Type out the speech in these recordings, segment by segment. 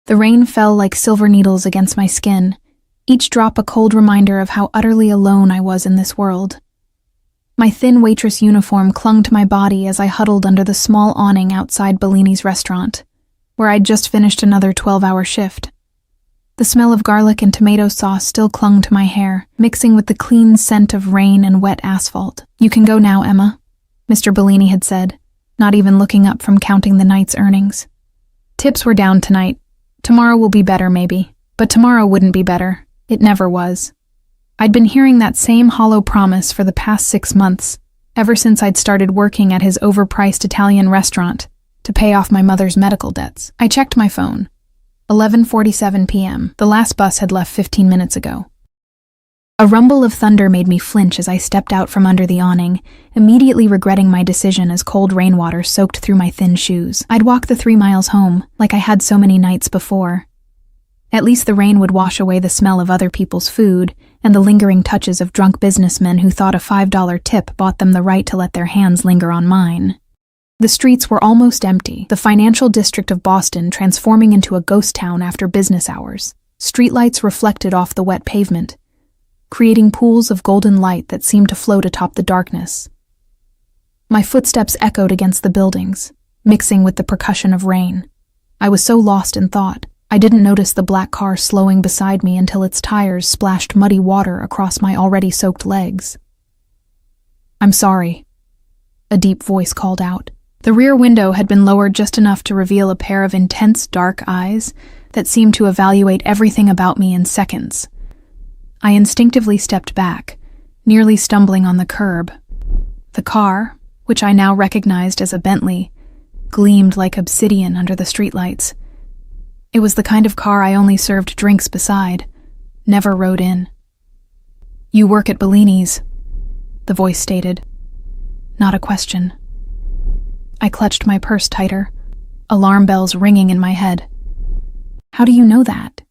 The rain fell like silver needles against my skin, each drop a cold reminder of how utterly alone I was in this world. My thin waitress uniform clung to my body as I huddled under the small awning outside Bellini's restaurant, where I'd just finished another 12-hour shift. The smell of garlic and tomato sauce still clung to my hair, mixing with the clean scent of rain and wet asphalt. "You can go now, Emma," Mr. Bellini had said, not even looking up from counting the night's earnings. "Tips were down tonight. Tomorrow will be better, maybe. But tomorrow wouldn't be better. It never was." I'd been hearing that same hollow promise for the past 6 months, ever since I'd started working at his overpriced Italian restaurant to pay off my mother's medical debts. I checked my phone. 11:47 p.m. The last bus had left 15 minutes ago. A rumble of thunder made me flinch as I stepped out from under the awning, immediately regretting my decision as cold rainwater soaked through my thin shoes. I'd walk the 3 miles home, like I had so many nights before. At least the rain would wash away the smell of other people's food and the lingering touches of drunk businessmen who thought a $5 tip bought them the right to let their hands linger on mine. The streets were almost empty, the financial district of Boston transforming into a ghost town after business hours. Streetlights reflected off the wet pavement, creating pools of golden light that seemed to float atop the darkness. My footsteps echoed against the buildings, mixing with the percussion of rain. I was so lost in thought, I didn't notice the black car slowing beside me until its tires splashed muddy water across my already soaked legs. "I'm sorry," a deep voice called out. The rear window had been lowered just enough to reveal a pair of intense, dark eyes that seemed to evaluate everything about me in seconds. I instinctively stepped back, nearly stumbling on the curb. The car, which I now recognized as a Bentley, gleamed like obsidian under the streetlights. It was the kind of car I only served drinks beside, never rode in. "You work at Bellini's," the voice stated. Not a question. I clutched my purse tighter, alarm bells ringing in my head. "How do you know that?"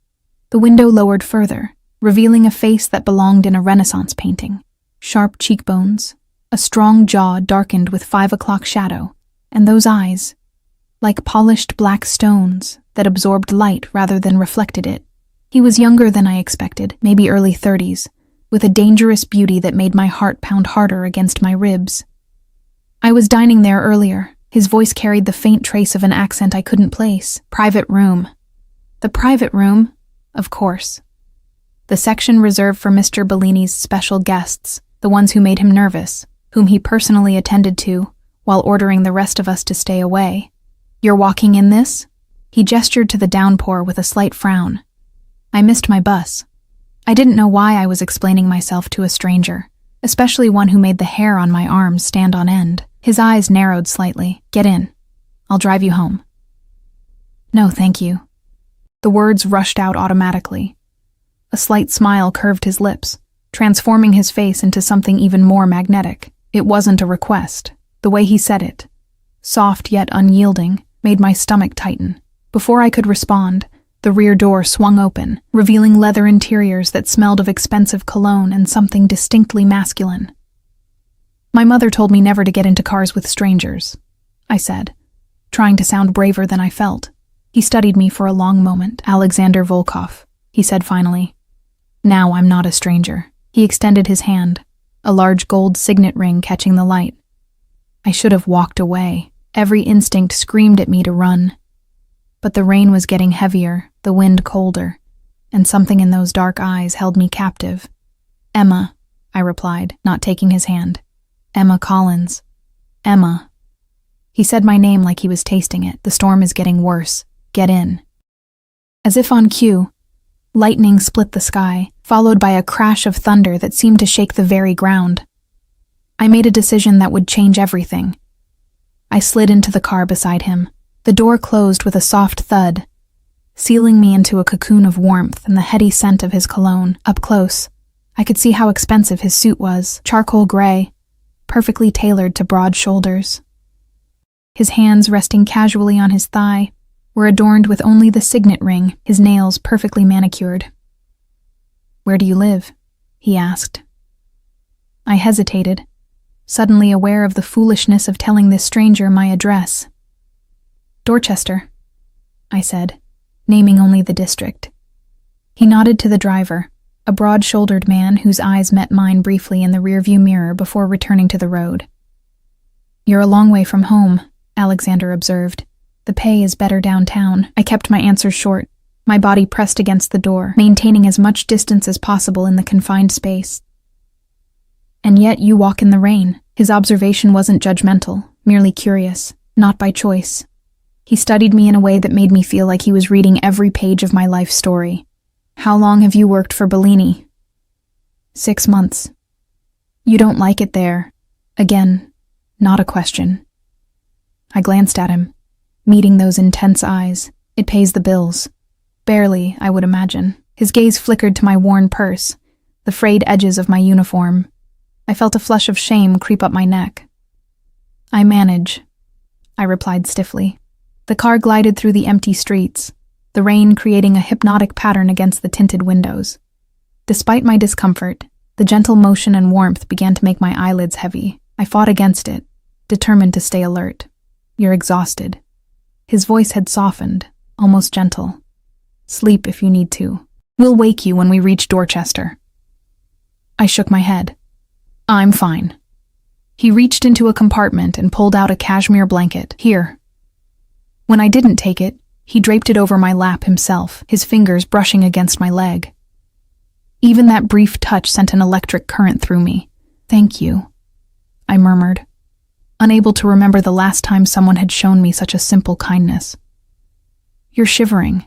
The window lowered further, revealing a face that belonged in a Renaissance painting. Sharp cheekbones, a strong jaw darkened with 5 o'clock shadow, and those eyes, like polished black stones that absorbed light rather than reflected it. He was younger than I expected, maybe early 30s, with a dangerous beauty that made my heart pound harder against my ribs. "I was dining there earlier." His voice carried the faint trace of an accent I couldn't place. "Private room." The private room? Of course. The section reserved for Mr. Bellini's special guests, the ones who made him nervous, whom he personally attended to, while ordering the rest of us to stay away. "You're walking in this?" He gestured to the downpour with a slight frown. I missed my bus. I didn't know why I was explaining myself to a stranger, especially one who made the hair on my arms stand on end. His eyes narrowed slightly. "Get in. I'll drive you home." "No, thank you." The words rushed out automatically. A slight smile curved his lips, transforming his face into something even more magnetic. It wasn't a request. The way he said it, soft yet unyielding, made my stomach tighten. Before I could respond, the rear door swung open, revealing leather interiors that smelled of expensive cologne and something distinctly masculine. "My mother told me never to get into cars with strangers," I said, trying to sound braver than I felt. He studied me for a long moment. "Alexander Volkov," he said finally. "Now I'm not a stranger." He extended his hand, a large gold signet ring catching the light. I should have walked away. Every instinct screamed at me to run. But the rain was getting heavier, the wind colder, and something in those dark eyes held me captive. "Emma," I replied, not taking his hand. "Emma Collins. Emma." He said my name like he was tasting it. "The storm is getting worse. Get in." As if on cue, lightning split the sky, followed by a crash of thunder that seemed to shake the very ground. I made a decision that would change everything. I slid into the car beside him. The door closed with a soft thud, sealing me into a cocoon of warmth and the heady scent of his cologne. Up close, I could see how expensive his suit was, charcoal gray, perfectly tailored to broad shoulders. His hands resting casually on his thigh were adorned with only the signet ring, his nails perfectly manicured. "Where do you live?" he asked. I hesitated, suddenly aware of the foolishness of telling this stranger my address. "Dorchester," I said, naming only the district. He nodded to the driver, a broad-shouldered man whose eyes met mine briefly in the rearview mirror before returning to the road. "You're a long way from home," Alexander observed. "The pay is better downtown." I kept my answers short, my body pressed against the door, maintaining as much distance as possible in the confined space. "And yet you walk in the rain." His observation wasn't judgmental, merely curious, not by choice. He studied me in a way that made me feel like he was reading every page of my life story. "How long have you worked for Bellini?" 6 months. "You don't like it there?" Again, not a question. I glanced at him, meeting those intense eyes. "It pays the bills." "Barely, I would imagine." His gaze flickered to my worn purse, the frayed edges of my uniform. I felt a flush of shame creep up my neck. "I manage," I replied stiffly. The car glided through the empty streets, the rain creating a hypnotic pattern against the tinted windows. Despite my discomfort, the gentle motion and warmth began to make my eyelids heavy. I fought against it, determined to stay alert. "You're exhausted." His voice had softened, almost gentle. "Sleep if you need to. We'll wake you when we reach Dorchester." I shook my head. "I'm fine." He reached into a compartment and pulled out a cashmere blanket. "Here." When I didn't take it, he draped it over my lap himself, his fingers brushing against my leg. Even that brief touch sent an electric current through me. "Thank you," I murmured, unable to remember the last time someone had shown me such a simple kindness. "You're shivering."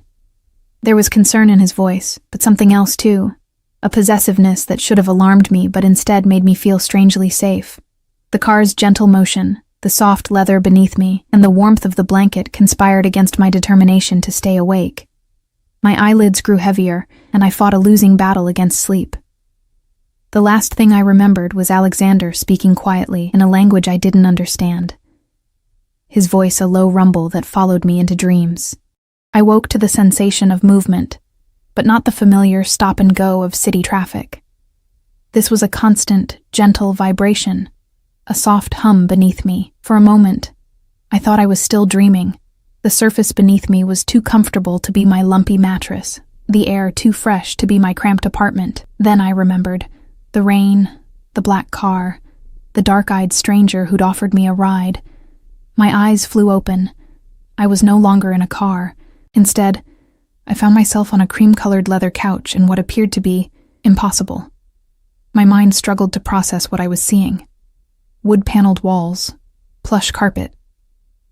There was concern in his voice, but something else too, a possessiveness that should have alarmed me but instead made me feel strangely safe. The car's gentle motion, the soft leather beneath me, and the warmth of the blanket conspired against my determination to stay awake. My eyelids grew heavier, and I fought a losing battle against sleep. The last thing I remembered was Alexander speaking quietly in a language I didn't understand. His voice a low rumble that followed me into dreams. I woke to the sensation of movement, but not the familiar stop and go of city traffic. This was a constant, gentle vibration, a soft hum beneath me. For a moment, I thought I was still dreaming. The surface beneath me was too comfortable to be my lumpy mattress, the air too fresh to be my cramped apartment. Then I remembered the rain, the black car, the dark-eyed stranger who'd offered me a ride. My eyes flew open. I was no longer in a car. Instead, I found myself on a cream-colored leather couch in what appeared to be impossible. My mind struggled to process what I was seeing. Wood-paneled walls, plush carpet,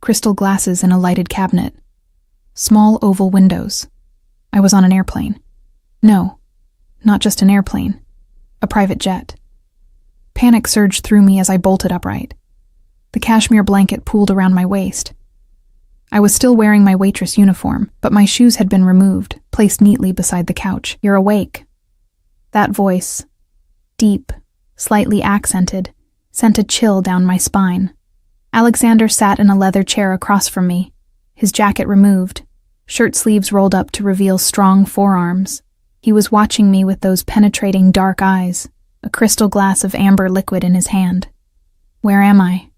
crystal glasses in a lighted cabinet, small oval windows. I was on an airplane. No, not just an airplane, a private jet. Panic surged through me as I bolted upright. The cashmere blanket pooled around my waist. I was still wearing my waitress uniform, but my shoes had been removed, placed neatly beside the couch. "You're awake." That voice, deep, slightly accented, sent a chill down my spine. Alexander sat in a leather chair across from me, his jacket removed, shirt sleeves rolled up to reveal strong forearms. He was watching me with those penetrating dark eyes, a crystal glass of amber liquid in his hand. "Where am I?"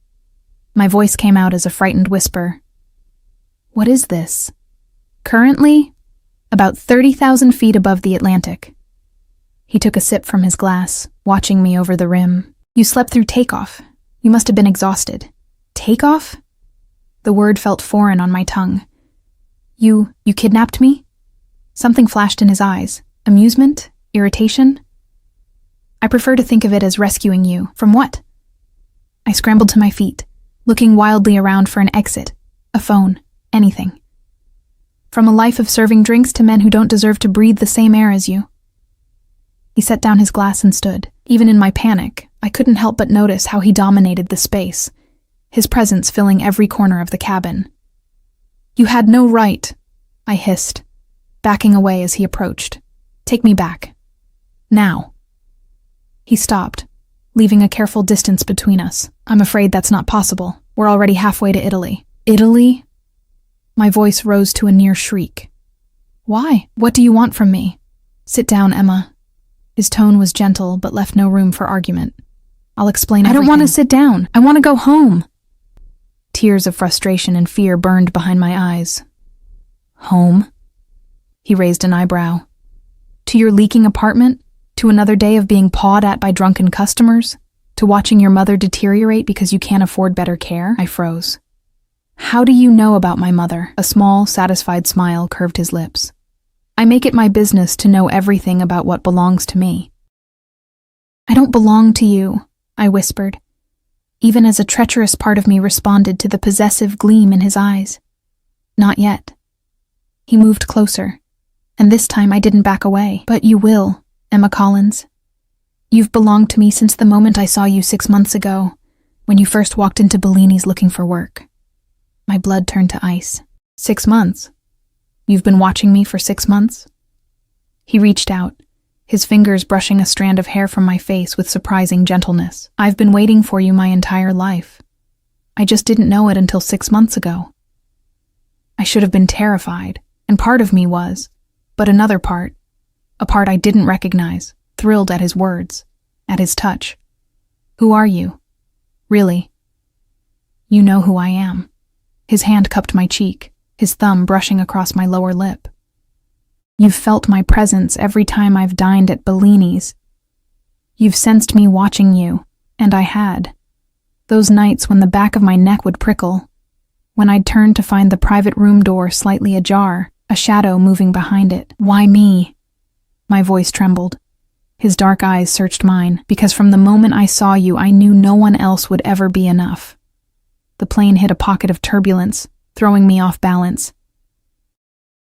My voice came out as a frightened whisper. "What is this?" "Currently, about 30,000 feet above the Atlantic." He took a sip from his glass, watching me over the rim. "You slept through takeoff. You must have been exhausted." "Takeoff?" The word felt foreign on my tongue. You kidnapped me?" Something flashed in his eyes. Amusement? Irritation? "I prefer to think of it as rescuing you. From what?" I scrambled to my feet, looking wildly around for an exit, a phone, anything. "From a life of serving drinks to men who don't deserve to breathe the same air as you." He set down his glass and stood. Even in my panic, I couldn't help but notice how he dominated the space, his presence filling every corner of the cabin. "You had no right," I hissed, backing away as he approached. "Take me back. Now." He stopped, leaving a careful distance between us. "I'm afraid that's not possible. We're already halfway to Italy." "Italy?" My voice rose to a near shriek. "Why? What do you want from me?" "Sit down, Emma." His tone was gentle, but left no room for argument. "I'll explain everything." "I don't want to sit down. I want to go home." Tears of frustration and fear burned behind my eyes. "Home?" He raised an eyebrow. To your leaking apartment? To another day of being pawed at by drunken customers? To watching your mother deteriorate because you can't afford better care? I froze. How do you know about my mother? A small, satisfied smile curved his lips. I make it my business to know everything about what belongs to me. I don't belong to you, I whispered, even as a treacherous part of me responded to the possessive gleam in his eyes. Not yet. He moved closer, and this time I didn't back away. But you will, Emma Collins. You've belonged to me since the moment I saw you 6 months ago, when you first walked into Bellini's looking for work. My blood turned to ice. 6 months? You've been watching me for 6 months? He reached out, his fingers brushing a strand of hair from my face with surprising gentleness. I've been waiting for you my entire life. I just didn't know it until 6 months ago. I should have been terrified, and part of me was, but another part, a part I didn't recognize, thrilled at his words, at his touch. Who are you? Really? You know who I am. His hand cupped my cheek, his thumb brushing across my lower lip. You've felt my presence every time I've dined at Bellini's. You've sensed me watching you, and I had. Those nights when the back of my neck would prickle, when I'd turn to find the private room door slightly ajar, a shadow moving behind it. Why me? My voice trembled. His dark eyes searched mine, because from the moment I saw you, I knew no one else would ever be enough. The plane hit a pocket of turbulence, throwing me off balance.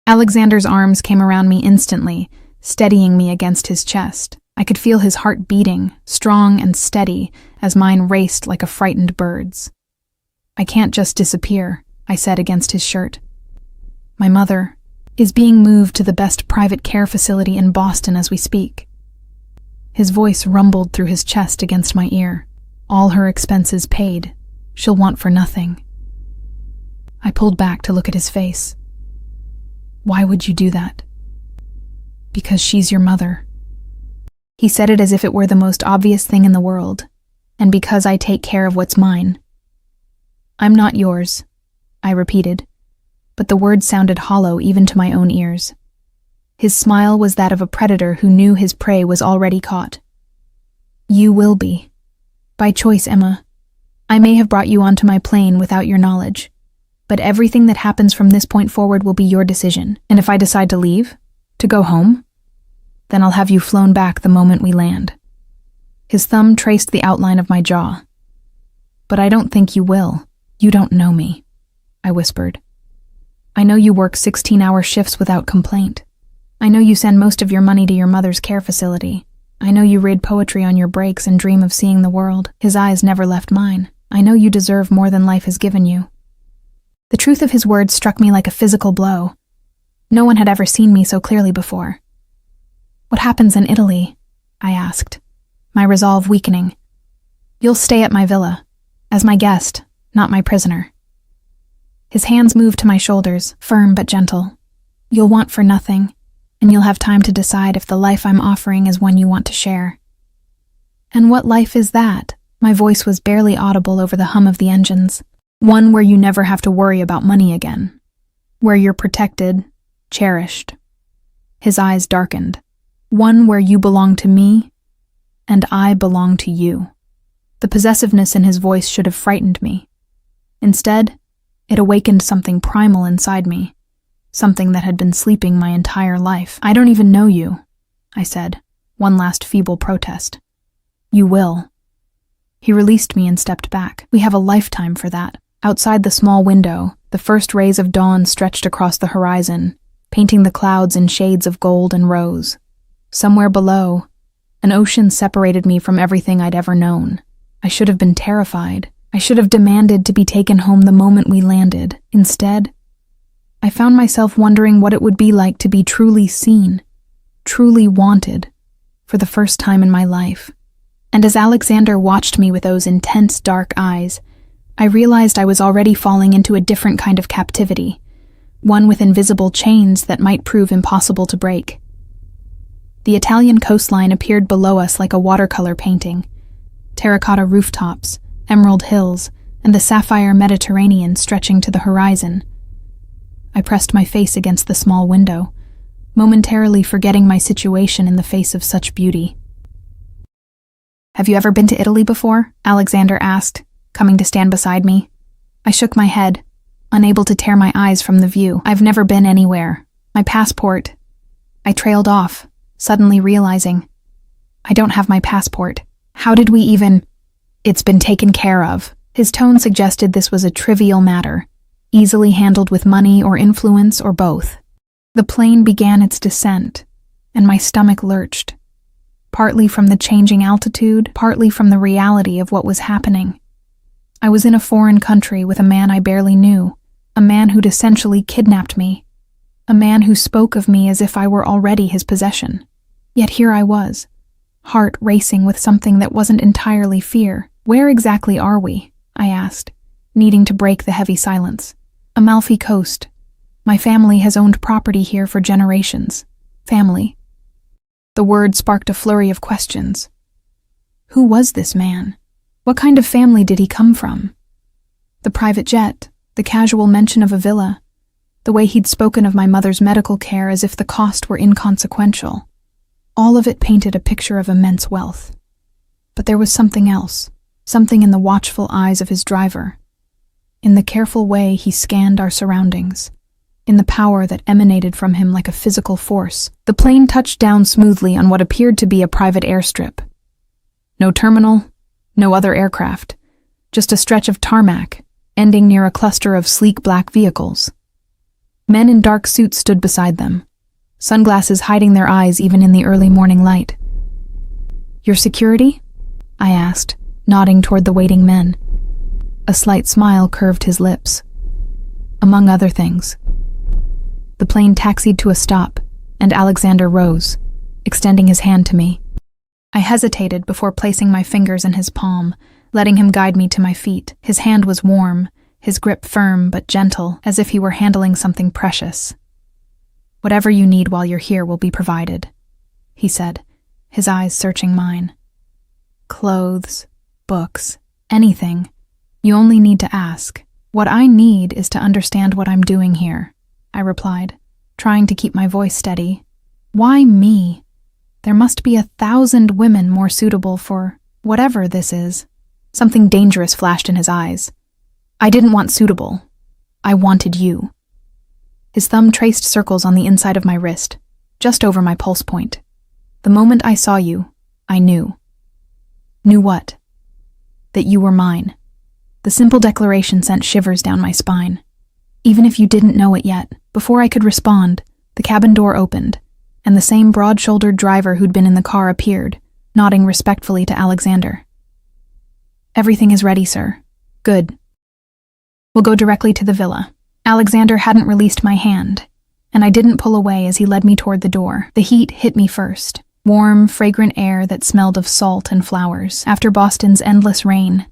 Alexander's arms came around me instantly, steadying me against his chest. I could feel his heart beating, strong and steady, as mine raced like a frightened bird's. I can't just disappear, I said against his shirt. My mother is being moved to the best private care facility in Boston as we speak. His voice rumbled through his chest against my ear. All her expenses paid. She'll want for nothing. I pulled back to look at his face. Why would you do that? Because she's your mother. He said it as if it were the most obvious thing in the world, and because I take care of what's mine. I'm not yours, I repeated, but the words sounded hollow even to my own ears. His smile was that of a predator who knew his prey was already caught. You will be. By choice, Emma. I may have brought you onto my plane without your knowledge, but everything that happens from this point forward will be your decision. And if I decide to leave, to go home, then I'll have you flown back the moment we land. His thumb traced the outline of my jaw. But I don't think you will. You don't know me, I whispered. I know you work 16-hour shifts without complaint. I know you send most of your money to your mother's care facility. I know you read poetry on your breaks and dream of seeing the world. His eyes never left mine. I know you deserve more than life has given you. The truth of his words struck me like a physical blow. No one had ever seen me so clearly before. What happens in Italy? I asked, my resolve weakening. You'll stay at my villa, as my guest, not my prisoner. His hands moved to my shoulders, firm but gentle. You'll want for nothing, and you'll have time to decide if the life I'm offering is one you want to share. And what life is that? My voice was barely audible over the hum of the engines. One where you never have to worry about money again. Where you're protected, cherished. His eyes darkened. One where you belong to me, and I belong to you. The possessiveness in his voice should have frightened me. Instead, it awakened something primal inside me, something that had been sleeping my entire life. I don't even know you, I said, one last feeble protest. You will. He released me and stepped back. We have a lifetime for that. Outside the small window, the first rays of dawn stretched across the horizon, painting the clouds in shades of gold and rose. Somewhere below, an ocean separated me from everything I'd ever known. I should have been terrified. I should have demanded to be taken home the moment we landed. Instead, I found myself wondering what it would be like to be truly seen, truly wanted, for the first time in my life. And as Alexander watched me with those intense dark eyes, I realized I was already falling into a different kind of captivity, one with invisible chains that might prove impossible to break. The Italian coastline appeared below us like a watercolor painting. Terracotta rooftops, emerald hills, and the sapphire Mediterranean stretching to the horizon. I pressed my face against the small window, momentarily forgetting my situation in the face of such beauty. "Have you ever been to Italy before?" Alexander asked, coming to stand beside me. I shook my head, unable to tear my eyes from the view. "I've never been anywhere. My passport—" I trailed off, suddenly realizing, I don't have my passport. How did we even— "It's been taken care of." His tone suggested this was a trivial matter, easily handled with money or influence or both. The plane began its descent, and my stomach lurched, partly from the changing altitude, partly from the reality of what was happening. I was in a foreign country with a man I barely knew, a man who'd essentially kidnapped me, a man who spoke of me as if I were already his possession. Yet here I was, heart racing with something that wasn't entirely fear. "Where exactly are we?" I asked, needing to break the heavy silence. "Amalfi Coast. My family has owned property here for generations." Family. The word sparked a flurry of questions. Who was this man? What kind of family did he come from? The private jet, the casual mention of a villa, the way he'd spoken of my mother's medical care as if the cost were inconsequential. All of it painted a picture of immense wealth. But there was something else, something in the watchful eyes of his driver, in the careful way he scanned our surroundings, in the power that emanated from him like a physical force. The plane touched down smoothly on what appeared to be a private airstrip. No terminal, no other aircraft, just a stretch of tarmac, ending near a cluster of sleek black vehicles. Men in dark suits stood beside them, sunglasses hiding their eyes even in the early morning light. "Your security?" I asked, nodding toward the waiting men. A slight smile curved his lips. "Among other things." The plane taxied to a stop, and Alexander rose, extending his hand to me. I hesitated before placing my fingers in his palm, letting him guide me to my feet. His hand was warm, his grip firm but gentle, as if he were handling something precious. "Whatever you need while you're here will be provided," he said, his eyes searching mine. "Clothes, books, anything. You only need to ask. What I need is to understand what I'm doing here," I replied, trying to keep my voice steady. "Why me? There must be 1,000 women more suitable for whatever this is." Something dangerous flashed in his eyes. "I didn't want suitable. I wanted you." His thumb traced circles on the inside of my wrist, just over my pulse point. "The moment I saw you, I knew." "Knew what?" "That you were mine." The simple declaration sent shivers down my spine. Even if you didn't know it yet, before I could respond, the cabin door opened, and the same broad-shouldered driver who'd been in the car appeared, nodding respectfully to Alexander. "Everything is ready, sir." "Good. We'll go directly to the villa." Alexander hadn't released my hand, and I didn't pull away as he led me toward the door. The heat hit me first, warm, fragrant air that smelled of salt and flowers. After Boston's endless rain,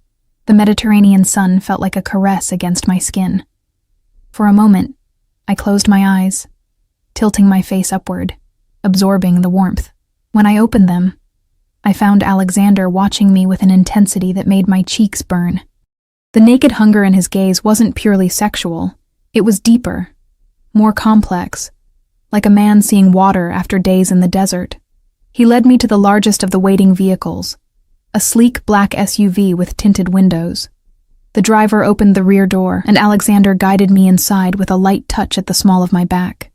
the Mediterranean sun felt like a caress against my skin. For a moment, I closed my eyes, tilting my face upward, absorbing the warmth. When I opened them, I found Alexander watching me with an intensity that made my cheeks burn. The naked hunger in his gaze wasn't purely sexual. It was deeper, more complex, like a man seeing water after days in the desert. He led me to the largest of the waiting vehicles, a sleek black SUV with tinted windows. The driver opened the rear door, and Alexander guided me inside with a light touch at the small of my back.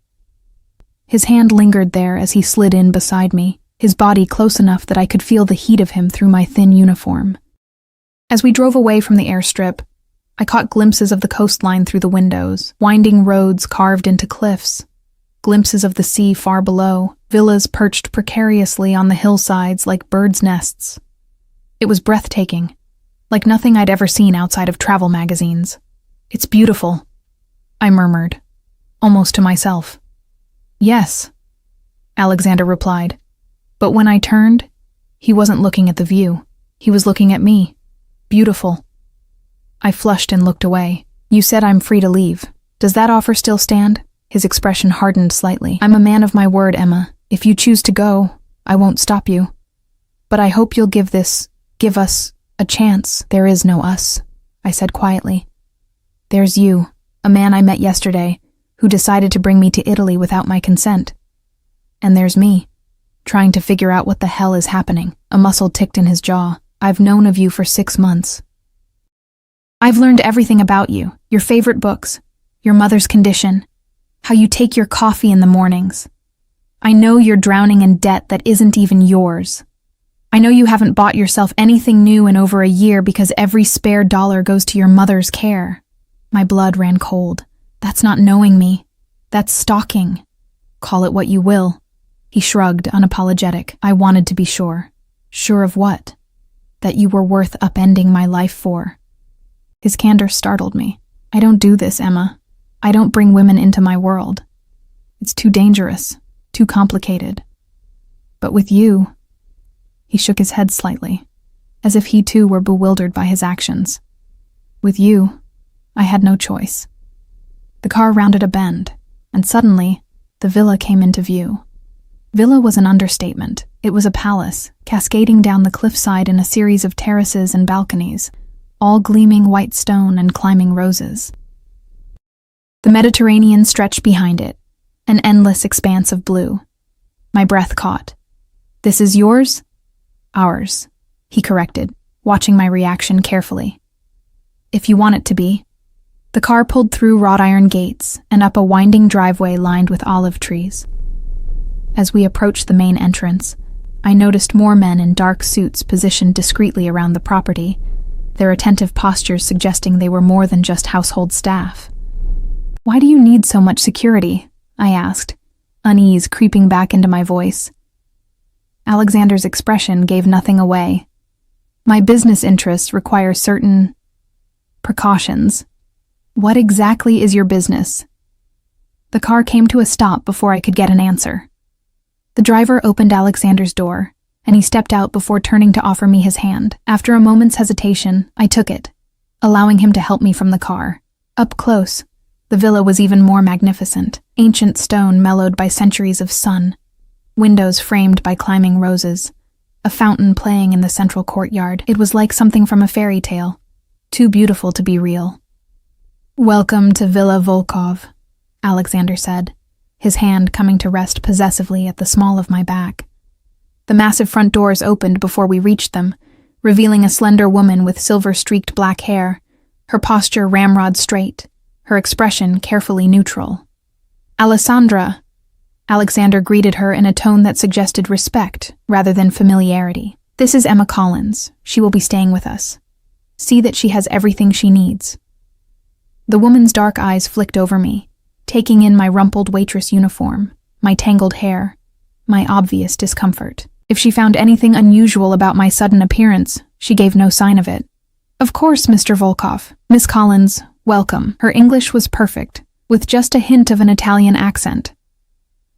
His hand lingered there as he slid in beside me, his body close enough that I could feel the heat of him through my thin uniform. As we drove away from the airstrip, I caught glimpses of the coastline through the windows, winding roads carved into cliffs, glimpses of the sea far below, villas perched precariously on the hillsides like birds' nests. It was breathtaking, like nothing I'd ever seen outside of travel magazines. "It's beautiful," I murmured, almost to myself. "Yes," Alexander replied, but when I turned, he wasn't looking at the view. He was looking at me. "Beautiful." I flushed and looked away. "You said I'm free to leave. Does that offer still stand?" His expression hardened slightly. "I'm a man of my word, Emma. If you choose to go, I won't stop you. But I hope you'll give us a chance." "There is no us," I said quietly. "There's you, a man I met yesterday, who decided to bring me to Italy without my consent. And there's me, trying to figure out what the hell is happening. A muscle ticked in his jaw. I've known of you for 6 months. I've learned everything about you, your favorite books, your mother's condition, how you take your coffee in the mornings. I know you're drowning in debt that isn't even yours. I know you haven't bought yourself anything new in over a year because every spare dollar goes to your mother's care. My blood ran cold. That's not knowing me. That's stalking. Call it what you will. He shrugged, unapologetic. I wanted to be sure. Sure of what? That you were worth upending my life for. His candor startled me. I don't do this, Emma. I don't bring women into my world. It's too dangerous, too complicated. But with you... He shook his head slightly, as if he too were bewildered by his actions. With you, I had no choice. The car rounded a bend, and suddenly, the villa came into view. Villa was an understatement. It was a palace, cascading down the cliffside in a series of terraces and balconies, all gleaming white stone and climbing roses. The Mediterranean stretched behind it, an endless expanse of blue. My breath caught. This is yours? Ours, he corrected, watching my reaction carefully. If you want it to be. The car pulled through wrought iron gates and up a winding driveway lined with olive trees. As we approached the main entrance, I noticed more men in dark suits positioned discreetly around the property, their attentive postures suggesting they were more than just household staff. Why do you need so much security? I asked, unease creeping back into my voice. Alexander's expression gave nothing away. My business interests require certain precautions. What exactly is your business? The car came to a stop before I could get an answer. The driver opened Alexander's door, and he stepped out before turning to offer me his hand. After a moment's hesitation, I took it, allowing him to help me from the car. Up close, the villa was even more magnificent, ancient stone mellowed by centuries of sun, windows framed by climbing roses, a fountain playing in the central courtyard. It was like something from a fairy tale, too beautiful to be real. Welcome to Villa Volkov, Alexander said, his hand coming to rest possessively at the small of my back. The massive front doors opened before we reached them, revealing a slender woman with silver-streaked black hair, her posture ramrod straight, her expression carefully neutral. Alessandra, Alexander greeted her in a tone that suggested respect rather than familiarity. This is Emma Collins. She will be staying with us. See that she has everything she needs. The woman's dark eyes flicked over me, taking in my rumpled waitress uniform, my tangled hair, my obvious discomfort. If she found anything unusual about my sudden appearance, she gave no sign of it. Of course, Mr. Volkov. Miss Collins, welcome. Her English was perfect, with just a hint of an Italian accent.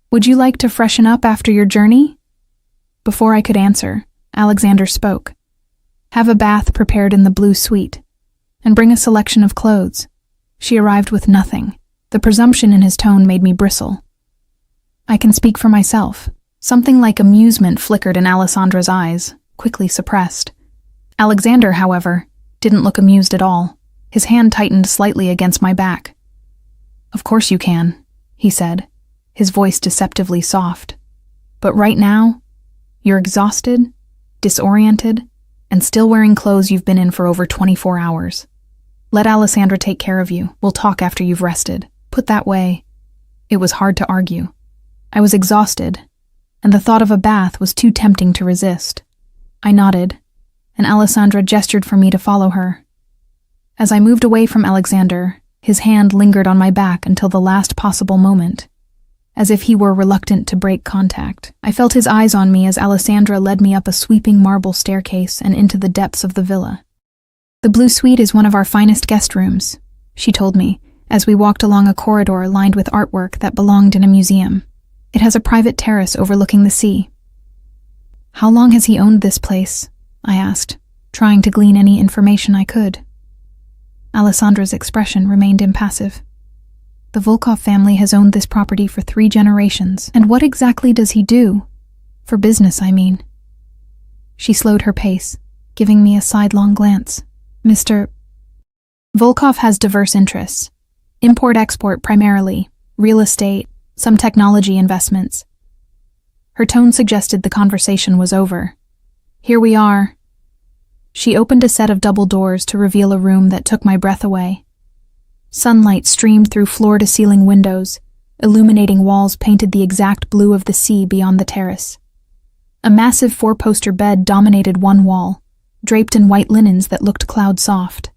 Would you like to freshen up after your journey? Before I could answer, Alexander spoke. Have a bath prepared in the blue suite, and bring a selection of clothes. She arrived with nothing. The presumption in his tone made me bristle. I can speak for myself. Something like amusement flickered in Alessandra's eyes, quickly suppressed. Alexander, however, didn't look amused at all. His hand tightened slightly against my back. Of course you can, he said, his voice deceptively soft. But right now, you're exhausted, disoriented, and still wearing clothes you've been in for over 24 hours. Let Alessandra take care of you. We'll talk after you've rested. Put that way, it was hard to argue. I was exhausted, and the thought of a bath was too tempting to resist. I nodded, and Alessandra gestured for me to follow her. As I moved away from Alexander, his hand lingered on my back until the last possible moment, as if he were reluctant to break contact. I felt his eyes on me as Alessandra led me up a sweeping marble staircase and into the depths of the villa. The blue suite is one of our finest guest rooms, she told me, as we walked along a corridor lined with artwork that belonged in a museum. It has a private terrace overlooking the sea. How long has he owned this place? I asked, trying to glean any information I could. Alessandra's expression remained impassive. The Volkov family has owned this property for 3 generations. And what exactly does he do? For business, I mean. She slowed her pace, giving me a sidelong glance. Mr. Volkov has diverse interests. Import-export primarily, real estate, some technology investments. Her tone suggested the conversation was over. "Here we are." She opened a set of double doors to reveal a room that took my breath away. Sunlight streamed through floor-to-ceiling windows, illuminating walls painted the exact blue of the sea beyond the terrace. A massive four-poster bed dominated one wall, draped in white linens that looked cloud-soft.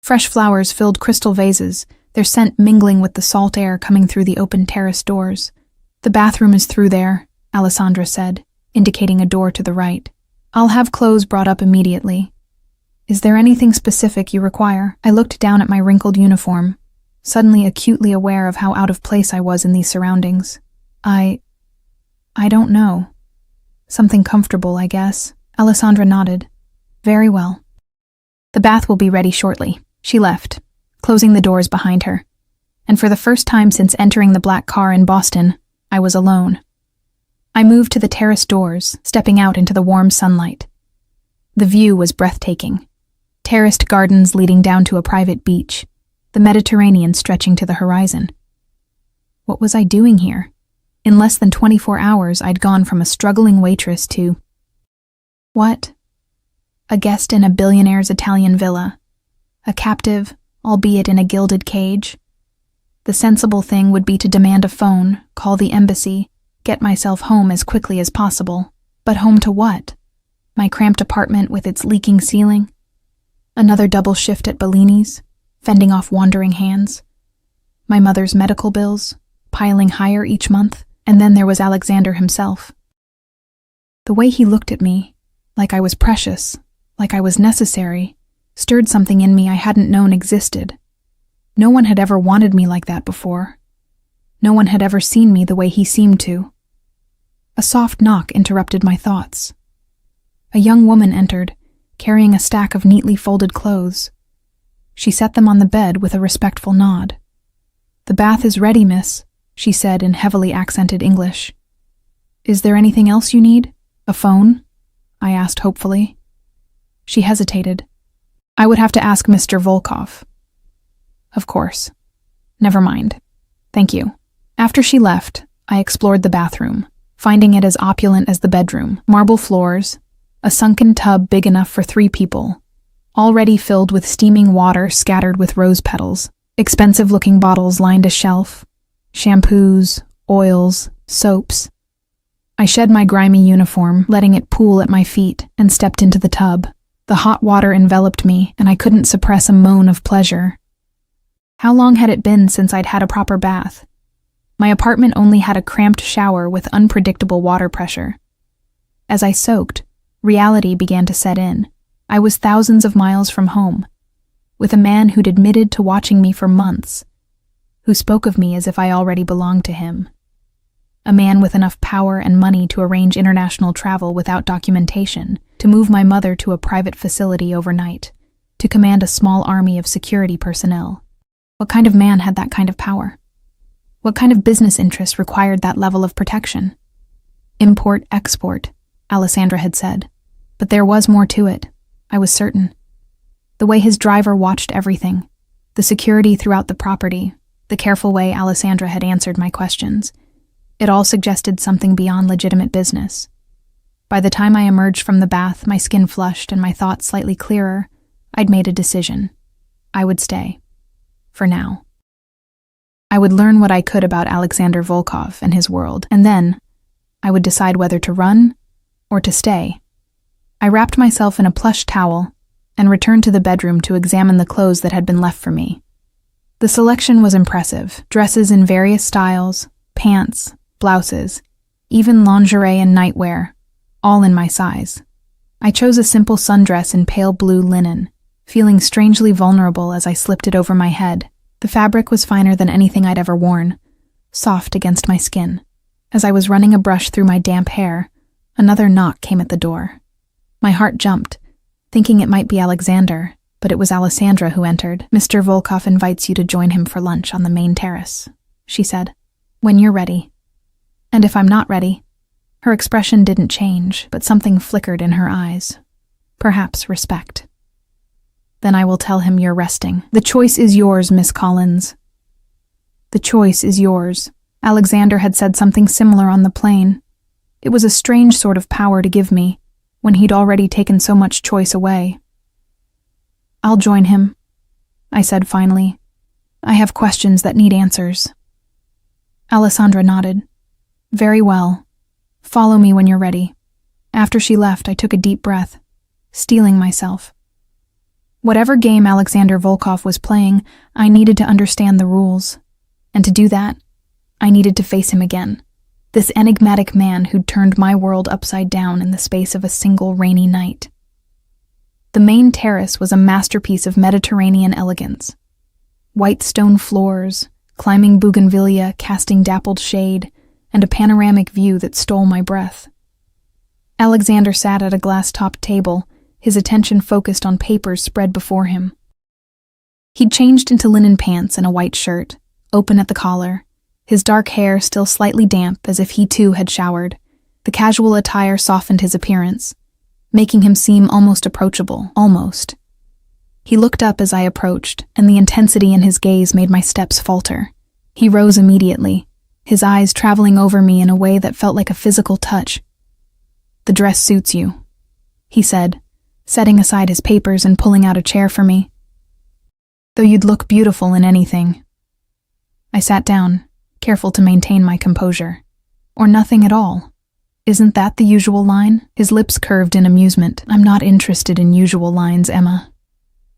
Fresh flowers filled crystal vases, their scent mingling with the salt air coming through the open terrace doors. "The bathroom is through there," Alessandra said, indicating a door to the right. "I'll have clothes brought up immediately." "Is there anything specific you require?" I looked down at my wrinkled uniform, suddenly acutely aware of how out of place I was in these surroundings. I don't know. Something comfortable, I guess." Alessandra nodded. "Very well. The bath will be ready shortly." She left, closing the doors behind her. And for the first time since entering the black car in Boston, I was alone. I moved to the terrace doors, stepping out into the warm sunlight. The view was breathtaking. Terraced gardens leading down to a private beach, the Mediterranean stretching to the horizon. What was I doing here? In less than 24 hours, I'd gone from a struggling waitress to... what? A guest in a billionaire's Italian villa. A captive, albeit in a gilded cage. The sensible thing would be to demand a phone, call the embassy, get myself home as quickly as possible. But home to what? My cramped apartment with its leaking ceiling? Another double shift at Bellini's, fending off wandering hands? My mother's medical bills, piling higher each month? And then there was Alexander himself. The way he looked at me, like I was precious, like I was necessary, stirred something in me I hadn't known existed. No one had ever wanted me like that before. No one had ever seen me the way he seemed to. A soft knock interrupted my thoughts. A young woman entered, carrying a stack of neatly folded clothes. She set them on the bed with a respectful nod. "The bath is ready, miss," she said in heavily accented English. "Is there anything else you need? A phone?" I asked hopefully. She hesitated. "I would have to ask Mr. Volkov." "Of course. Never mind. Thank you." After she left, I explored the bathroom, finding it as opulent as the bedroom. Marble floors, a sunken tub big enough for 3 people, already filled with steaming water scattered with rose petals. Expensive-looking bottles lined a shelf. Shampoos, oils, soaps. I shed my grimy uniform, letting it pool at my feet, and stepped into the tub. The hot water enveloped me, and I couldn't suppress a moan of pleasure. How long had it been since I'd had a proper bath? My apartment only had a cramped shower with unpredictable water pressure. As I soaked, reality began to set in. I was thousands of miles from home, with a man who'd admitted to watching me for months, who spoke of me as if I already belonged to him. A man with enough power and money to arrange international travel without documentation, to move my mother to a private facility overnight, to command a small army of security personnel. What kind of man had that kind of power? What kind of business interest required that level of protection? Import, export, Alessandra had said. But there was more to it, I was certain. The way his driver watched everything, the security throughout the property, the careful way Alessandra had answered my questions. It all suggested something beyond legitimate business. By the time I emerged from the bath, my skin flushed and my thoughts slightly clearer, I'd made a decision. I would stay. For now. I would learn what I could about Alexander Volkov and his world, and then I would decide whether to run or to stay. I wrapped myself in a plush towel and returned to the bedroom to examine the clothes that had been left for me. The selection was impressive. Dresses in various styles, pants, blouses, even lingerie and nightwear, all in my size. I chose a simple sundress in pale blue linen, feeling strangely vulnerable as I slipped it over my head. The fabric was finer than anything I'd ever worn, soft against my skin. As I was running a brush through my damp hair, another knock came at the door. My heart jumped, thinking it might be Alexander, but it was Alessandra who entered. "Mr. Volkov invites you to join him for lunch on the main terrace," she said. "When you're ready." And if I'm not ready? Her expression didn't change, but something flickered in her eyes. Perhaps respect. "Then I will tell him you're resting. The choice is yours, Miss Collins." The choice is yours. Alexander had said something similar on the plane. It was a strange sort of power to give me, when he'd already taken so much choice away. "I'll join him," I said finally. "I have questions that need answers." Alessandra nodded. "Very well. Follow me when you're ready." After she left, I took a deep breath, steeling myself. Whatever game Alexander Volkov was playing, I needed to understand the rules. And to do that, I needed to face him again. This enigmatic man who'd turned my world upside down in the space of a single rainy night. The main terrace was a masterpiece of Mediterranean elegance. White stone floors, climbing bougainvillea casting dappled shade, and a panoramic view that stole my breath. Alexander sat at a glass-topped table, his attention focused on papers spread before him. He'd changed into linen pants and a white shirt, open at the collar, his dark hair still slightly damp as if he too had showered. The casual attire softened his appearance, making him seem almost approachable, almost. He looked up as I approached, and the intensity in his gaze made my steps falter. He rose immediately, his eyes traveling over me in a way that felt like a physical touch. "The dress suits you," he said, setting aside his papers and pulling out a chair for me. "Though you'd look beautiful in anything." I sat down, careful to maintain my composure. "Or nothing at all. Isn't that the usual line?" His lips curved in amusement. "I'm not interested in usual lines, Emma."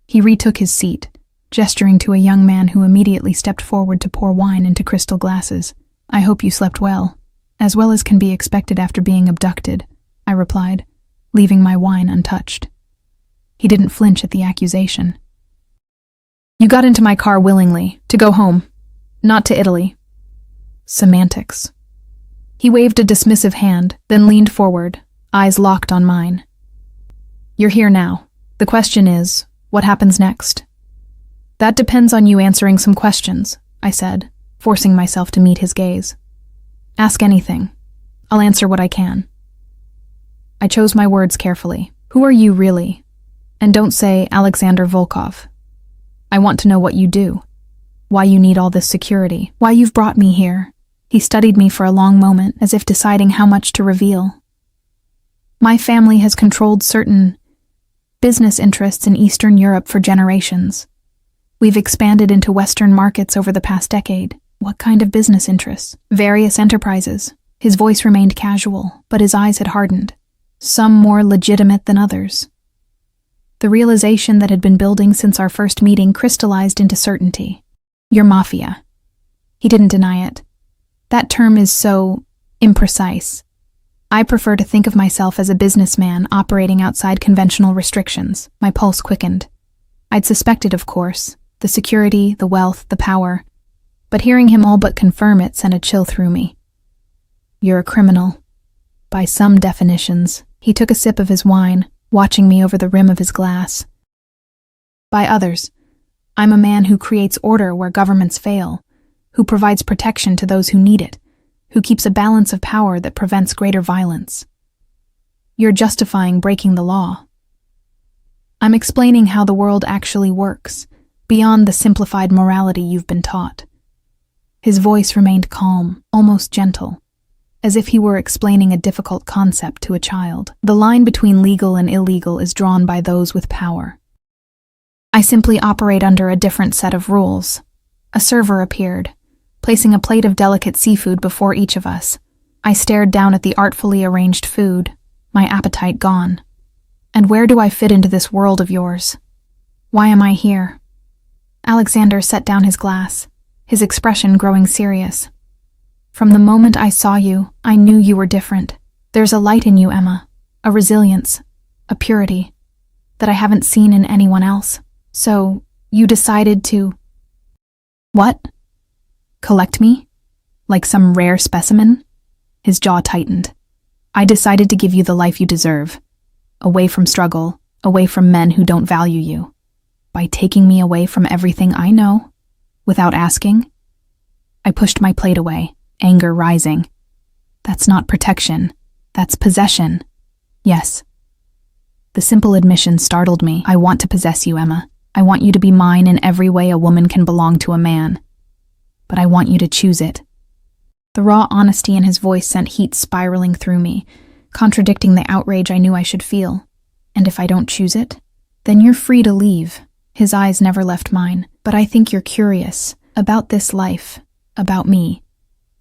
He retook his seat, gesturing to a young man who immediately stepped forward to pour wine into crystal glasses. "I hope you slept well as can be expected after being abducted," I replied, leaving my wine untouched. He didn't flinch at the accusation. "You got into my car willingly, to go home, not to Italy." Semantics. He waved a dismissive hand, then leaned forward, eyes locked on mine. "You're here now. The question is, what happens next?" "That depends on you answering some questions," I said, forcing myself to meet his gaze. "Ask anything. I'll answer what I can." I chose my words carefully. "Who are you really? And don't say Alexander Volkov. I want to know what you do, why you need all this security, why you've brought me here." He studied me for a long moment, as if deciding how much to reveal. "My family has controlled certain business interests in Eastern Europe for generations. We've expanded into Western markets over the past decade." "What kind of business interests?" "Various enterprises." His voice remained casual, but his eyes had hardened, some more legitimate than others. The realization that had been building since our first meeting crystallized into certainty. "Your mafia." He didn't deny it. "That term is so imprecise. I prefer to think of myself as a businessman operating outside conventional restrictions." My pulse quickened. I'd suspected, of course, the security, the wealth, the power, but hearing him all but confirm it sent a chill through me. "You're a criminal. By some definitions." He took a sip of his wine, watching me over the rim of his glass. "By others, I'm a man who creates order where governments fail, who provides protection to those who need it, who keeps a balance of power that prevents greater violence. You're justifying breaking the law. I'm explaining how the world actually works, beyond the simplified morality you've been taught." His voice remained calm, almost gentle, as if he were explaining a difficult concept to a child. "The line between legal and illegal is drawn by those with power. I simply operate under a different set of rules." A server appeared, placing a plate of delicate seafood before each of us. I stared down at the artfully arranged food, my appetite gone. "And where do I fit into this world of yours? Why am I here?" Alexander set down his glass, his expression growing serious. "From the moment I saw you, I knew you were different. There's a light in you, Emma, a resilience, a purity, that I haven't seen in anyone else. So, you decided to..." "What? Collect me? Like some rare specimen?" His jaw tightened. "I decided to give you the life you deserve. Away from struggle, away from men who don't value you. By taking me away from everything I know, without asking." I pushed my plate away, anger rising. "That's not protection. That's possession." "Yes." The simple admission startled me. "I want to possess you, Emma. I want you to be mine in every way a woman can belong to a man. But I want you to choose it." The raw honesty in his voice sent heat spiraling through me, contradicting the outrage I knew I should feel. And if I don't choose it? Then you're free to leave. His eyes never left mine. But I think you're curious about this life, about me,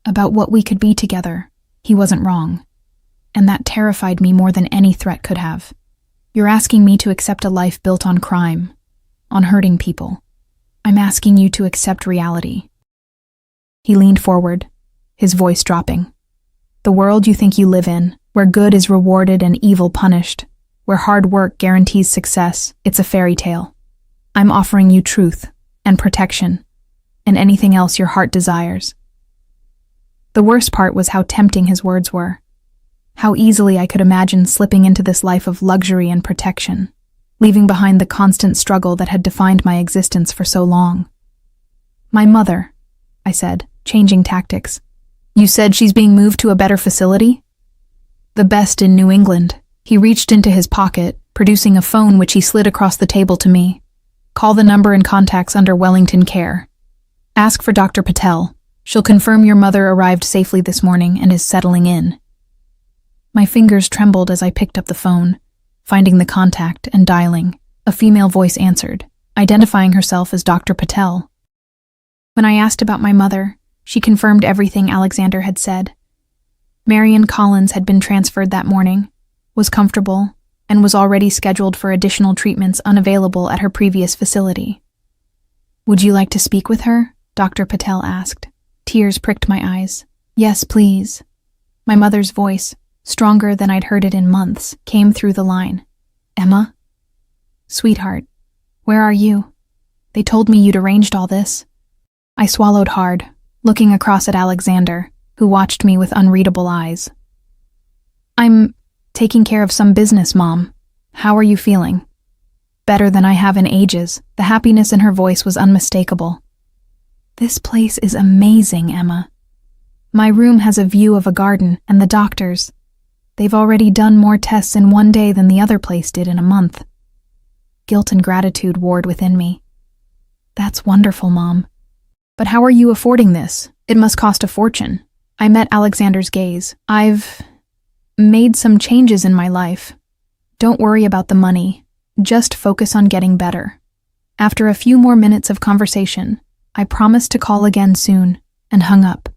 about what we could be together. He wasn't wrong. And that terrified me more than any threat could have. You're asking me to accept a life built on crime, on hurting people. I'm asking you to accept reality. He leaned forward, his voice dropping. The world you think you live in, where good is rewarded and evil punished, where hard work guarantees success, it's a fairy tale. I'm offering you truth and protection and anything else your heart desires. The worst part was how tempting his words were. How easily I could imagine slipping into this life of luxury and protection, leaving behind the constant struggle that had defined my existence for so long. My mother, I said, changing tactics. You said she's being moved to a better facility? The best in New England. He reached into his pocket, producing a phone which he slid across the table to me. Call the number and contacts under Wellington Care. Ask for Dr. Patel. She'll confirm your mother arrived safely this morning and is settling in. My fingers trembled as I picked up the phone, finding the contact and dialing. A female voice answered, identifying herself as Dr. Patel. When I asked about my mother, she confirmed everything Alexander had said. Marion Collins had been transferred that morning, was comfortable, and was already scheduled for additional treatments unavailable at her previous facility. Would you like to speak with her? Dr. Patel asked. Tears pricked my eyes. Yes, please. My mother's voice, stronger than I'd heard it in months, came through the line. Emma? Sweetheart, where are you? They told me you'd arranged all this. I swallowed hard, looking across at Alexander, who watched me with unreadable eyes. I'm taking care of some business, Mom. How are you feeling? Better than I have in ages. The happiness in her voice was unmistakable. This place is amazing, Emma. My room has a view of a garden and the doctors. They've already done more tests in one day than the other place did in a month. Guilt and gratitude warred within me. That's wonderful, Mom. But how are you affording this? It must cost a fortune. I met Alexander's gaze. I've made some changes in my life. Don't worry about the money. Just focus on getting better. After a few more minutes of conversation, I promised to call again soon and hung up,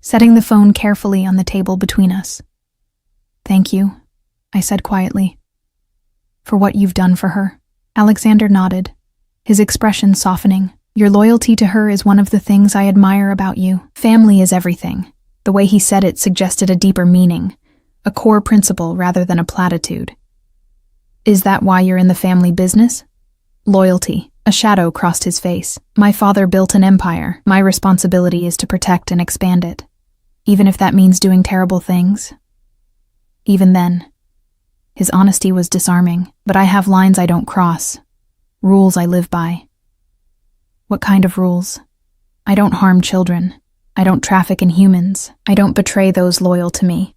setting the phone carefully on the table between us. Thank you, I said quietly, for what you've done for her. Alexander nodded, his expression softening. Your loyalty to her is one of the things I admire about you. Family is everything. The way he said it suggested a deeper meaning, a core principle rather than a platitude. Is that why you're in the family business? Loyalty. A shadow crossed his face. My father built an empire. My responsibility is to protect and expand it, even if that means doing terrible things. Even then, his honesty was disarming, but I have lines I don't cross, rules I live by. What kind of rules? I don't harm children. I don't traffic in humans. I don't betray those loyal to me.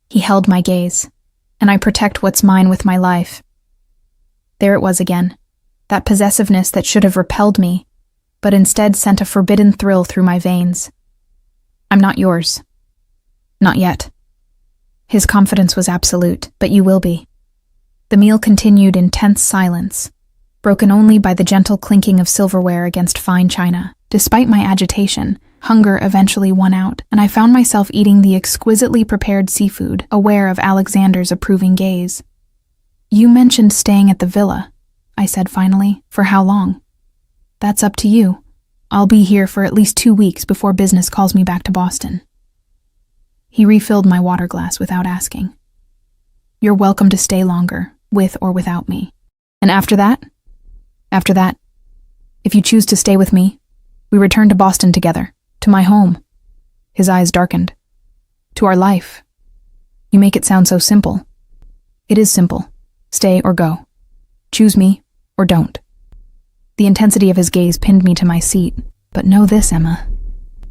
He held my gaze, and I protect what's mine with my life. There it was again, that possessiveness that should have repelled me, but instead sent a forbidden thrill through my veins. I'm not yours. Not yet. His confidence was absolute, but you will be. The meal continued in tense silence, broken only by the gentle clinking of silverware against fine china. Despite my agitation, hunger eventually won out, and I found myself eating the exquisitely prepared seafood, aware of Alexander's approving gaze. You mentioned staying at the villa, I said finally. For how long? That's up to you. I'll be here for at least 2 weeks before business calls me back to Boston. He refilled my water glass without asking. You're welcome to stay longer, with or without me. And after that? After that, if you choose to stay with me, we return to Boston together, to my home. His eyes darkened. To our life. You make it sound so simple. It is simple. Stay or go. Choose me or don't. The intensity of his gaze pinned me to my seat. But know this, Emma.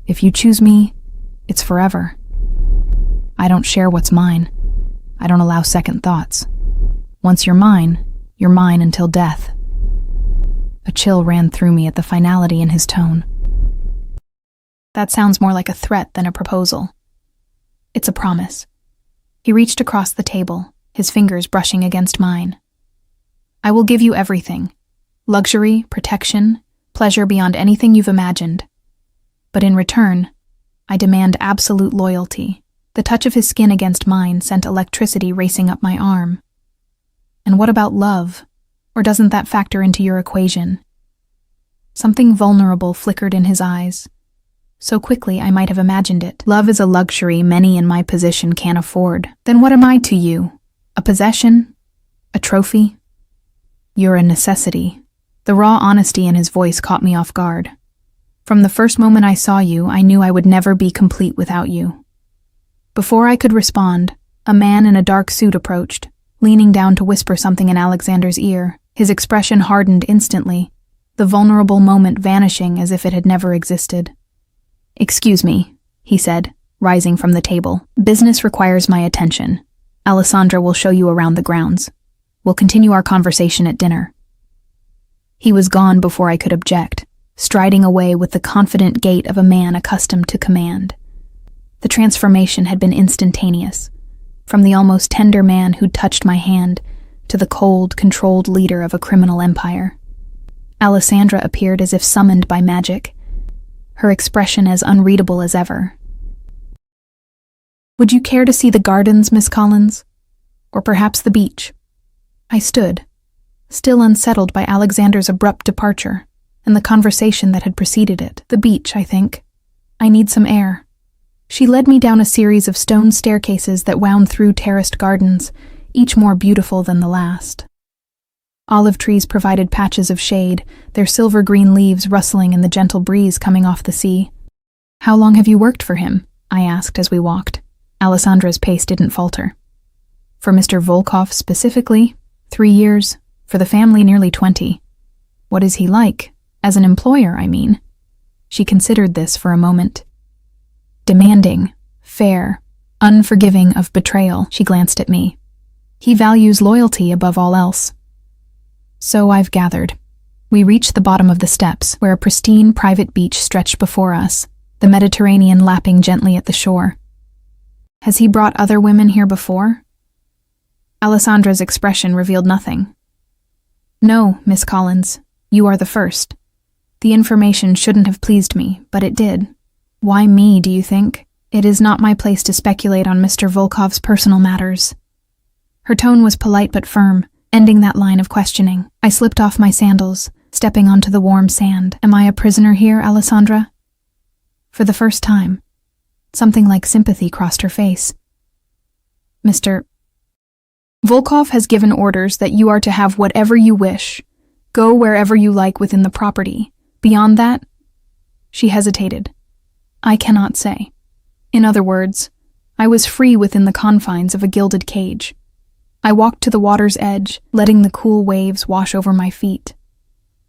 If you choose me, it's forever. I don't share what's mine. I don't allow second thoughts. Once you're mine until death. A chill ran through me at the finality in his tone. That sounds more like a threat than a proposal. It's a promise. He reached across the table, his fingers brushing against mine. I will give you everything. Luxury, protection, pleasure beyond anything you've imagined. But in return, I demand absolute loyalty. The touch of his skin against mine sent electricity racing up my arm. And what about love? Or doesn't that factor into your equation? Something vulnerable flickered in his eyes. So quickly I might have imagined it. Love is a luxury many in my position can't afford. Then what am I to you? A possession? A trophy? You're a necessity. The raw honesty in his voice caught me off guard. From the first moment I saw you, I knew I would never be complete without you. Before I could respond, a man in a dark suit approached, leaning down to whisper something in Alexander's ear. His expression hardened instantly, the vulnerable moment vanishing as if it had never existed. "Excuse me," he said, rising from the table. "Business requires my attention. Alessandra will show you around the grounds. We'll continue our conversation at dinner." He was gone before I could object, striding away with the confident gait of a man accustomed to command. The transformation had been instantaneous, from the almost tender man who'd touched my hand to the cold, controlled leader of a criminal empire. Alessandra appeared as if summoned by magic, her expression as unreadable as ever. "Would you care to see the gardens, Miss Collins? Or perhaps the beach?" I stood, still unsettled by Alexander's abrupt departure and the conversation that had preceded it. "The beach, I think. I need some air." She led me down a series of stone staircases that wound through terraced gardens, each more beautiful than the last. Olive trees provided patches of shade, their silver-green leaves rustling in the gentle breeze coming off the sea. "How long have you worked for him?" I asked as we walked. Alessandra's pace didn't falter. "For Mr. Volkov specifically, 3 years. For the family, nearly 20. What is he like? As an employer, I mean." She considered this for a moment. "Demanding, fair, unforgiving of betrayal," she glanced at me. "He values loyalty above all else." So I've gathered. We reached the bottom of the steps, where a pristine private beach stretched before us, the Mediterranean lapping gently at the shore. "Has he brought other women here before?" Alessandra's expression revealed nothing. "No, Miss Collins, you are the first. The information shouldn't have pleased me, but it did. Why me, do you think? It is not my place to speculate on Mr. Volkov's personal matters." Her tone was polite but firm, ending that line of questioning. I slipped off my sandals, stepping onto the warm sand. "Am I a prisoner here, Alessandra?" For the first time, something like sympathy crossed her face. "Mr. Volkov has given orders that you are to have whatever you wish. Go wherever you like within the property. Beyond that," she hesitated, "I cannot say. In other words, I was free within the confines of a gilded cage. I walked to the water's edge, letting the cool waves wash over my feet.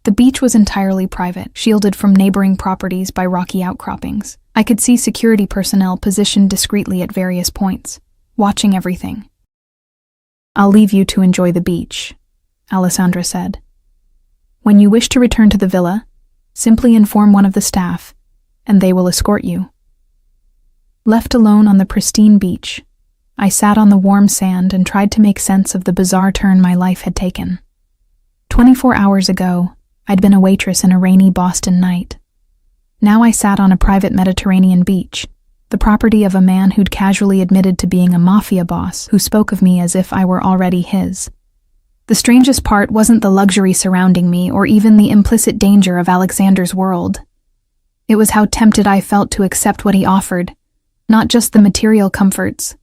The beach was entirely private, shielded from neighboring properties by rocky outcroppings. I could see security personnel positioned discreetly at various points, watching everything. "I'll leave you to enjoy the beach," Alessandra said. "When you wish to return to the villa, simply inform one of the staff, and they will escort you." Left alone on the pristine beach, I sat on the warm sand and tried to make sense of the bizarre turn my life had taken. 24 hours ago, I'd been a waitress in a rainy Boston night. Now I sat on a private Mediterranean beach, the property of a man who'd casually admitted to being a mafia boss who spoke of me as if I were already his. The strangest part wasn't the luxury surrounding me or even the implicit danger of Alexander's world. It was how tempted I felt to accept what he offered, not just the material comforts,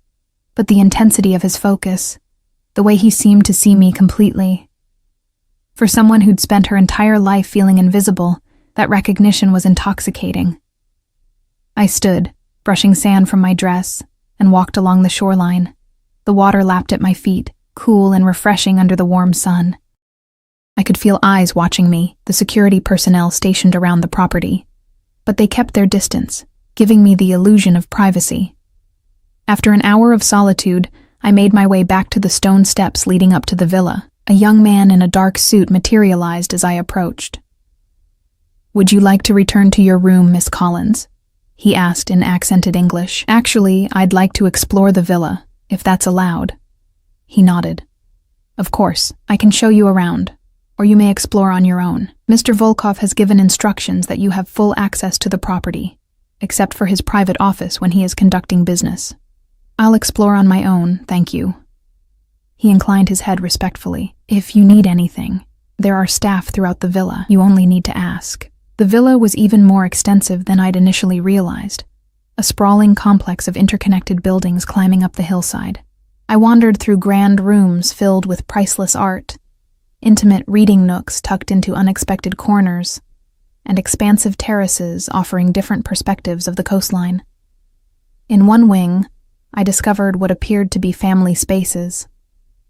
but the intensity of his focus, the way he seemed to see me completely. For someone who'd spent her entire life feeling invisible, that recognition was intoxicating. I stood, brushing sand from my dress, and walked along the shoreline. The water lapped at my feet, cool and refreshing under the warm sun. I could feel eyes watching me, the security personnel stationed around the property. But they kept their distance, giving me the illusion of privacy. After an hour of solitude, I made my way back to the stone steps leading up to the villa. A young man in a dark suit materialized as I approached. "Would you like to return to your room, Miss Collins?" he asked in accented English. Actually, I'd like to explore the villa, if that's allowed. He nodded. Of course, I can show you around, or you may explore on your own. Mr. Volkov has given instructions that you have full access to the property, except for his private office when he is conducting business. I'll explore on my own, thank you. He inclined his head respectfully. If you need anything, there are staff throughout the villa. You only need to ask. The villa was even more extensive than I'd initially realized, a sprawling complex of interconnected buildings climbing up the hillside. I wandered through grand rooms filled with priceless art, intimate reading nooks tucked into unexpected corners, and expansive terraces offering different perspectives of the coastline. In one wing, I discovered what appeared to be family spaces,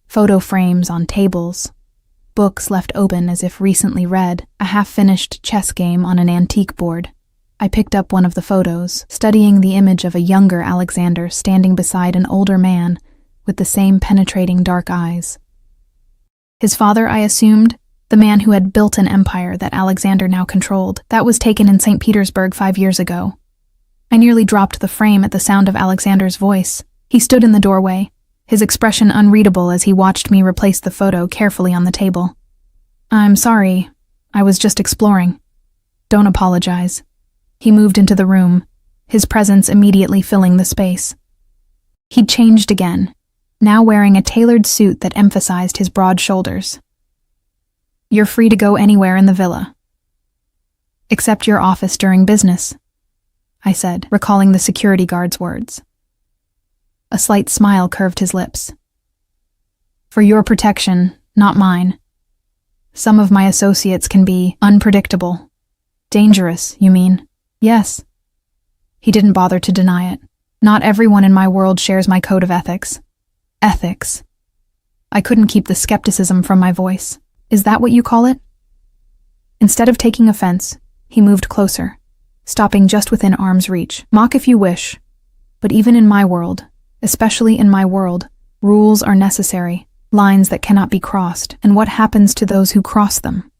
photo frames on tables, books left open as if recently read, a half-finished chess game on an antique board. I picked up one of the photos, studying the image of a younger Alexander standing beside an older man with the same penetrating dark eyes. His father, I assumed, the man who had built an empire that Alexander now controlled. That was taken in St. Petersburg 5 years ago. I nearly dropped the frame at the sound of Alexander's voice. He stood in the doorway, his expression unreadable as he watched me replace the photo carefully on the table. I'm sorry, I was just exploring. Don't apologize. He moved into the room, his presence immediately filling the space. He'd changed again, now wearing a tailored suit that emphasized his broad shoulders. You're free to go anywhere in the villa. Except your office during business, I said, recalling the security guard's words. A slight smile curved his lips. For your protection, not mine. Some of my associates can be unpredictable. Dangerous, you mean? Yes. He didn't bother to deny it. Not everyone in my world shares my code of ethics. Ethics. I couldn't keep the skepticism from my voice. Is that what you call it? Instead of taking offense, he moved closer, stopping just within arm's reach. Mock if you wish, but even in my world, especially in my world, rules are necessary, lines that cannot be crossed, and what happens to those who cross them?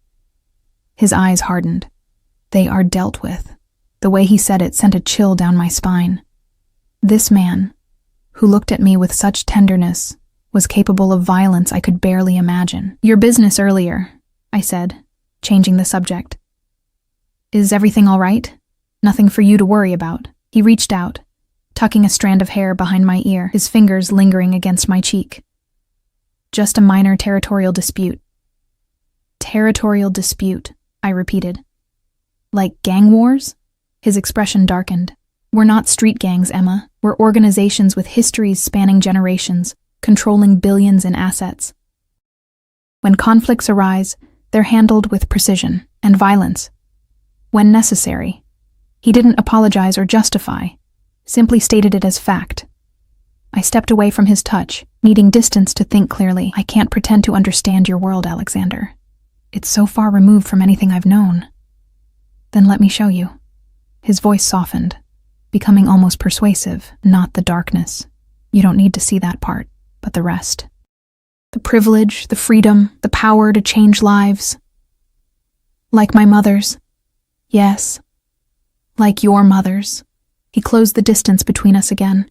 His eyes hardened. They are dealt with. The way he said it sent a chill down my spine. This man, who looked at me with such tenderness, was capable of violence I could barely imagine. Your business earlier, I said, changing the subject. Is everything all right? Nothing for you to worry about. He reached out, tucking a strand of hair behind my ear, his fingers lingering against my cheek. Just a minor territorial dispute. Territorial dispute, I repeated. Like gang wars? His expression darkened. We're not street gangs, Emma. We're organizations with histories spanning generations, controlling billions in assets. When conflicts arise, they're handled with precision and violence. When necessary. He didn't apologize or justify, simply stated it as fact. I stepped away from his touch, needing distance to think clearly. I can't pretend to understand your world, Alexander. It's so far removed from anything I've known. Then let me show you. His voice softened, becoming almost persuasive. Not the darkness. You don't need to see that part, but the rest. The privilege, the freedom, the power to change lives. Like my mother's. Yes. Like your mother's. He closed the distance between us again.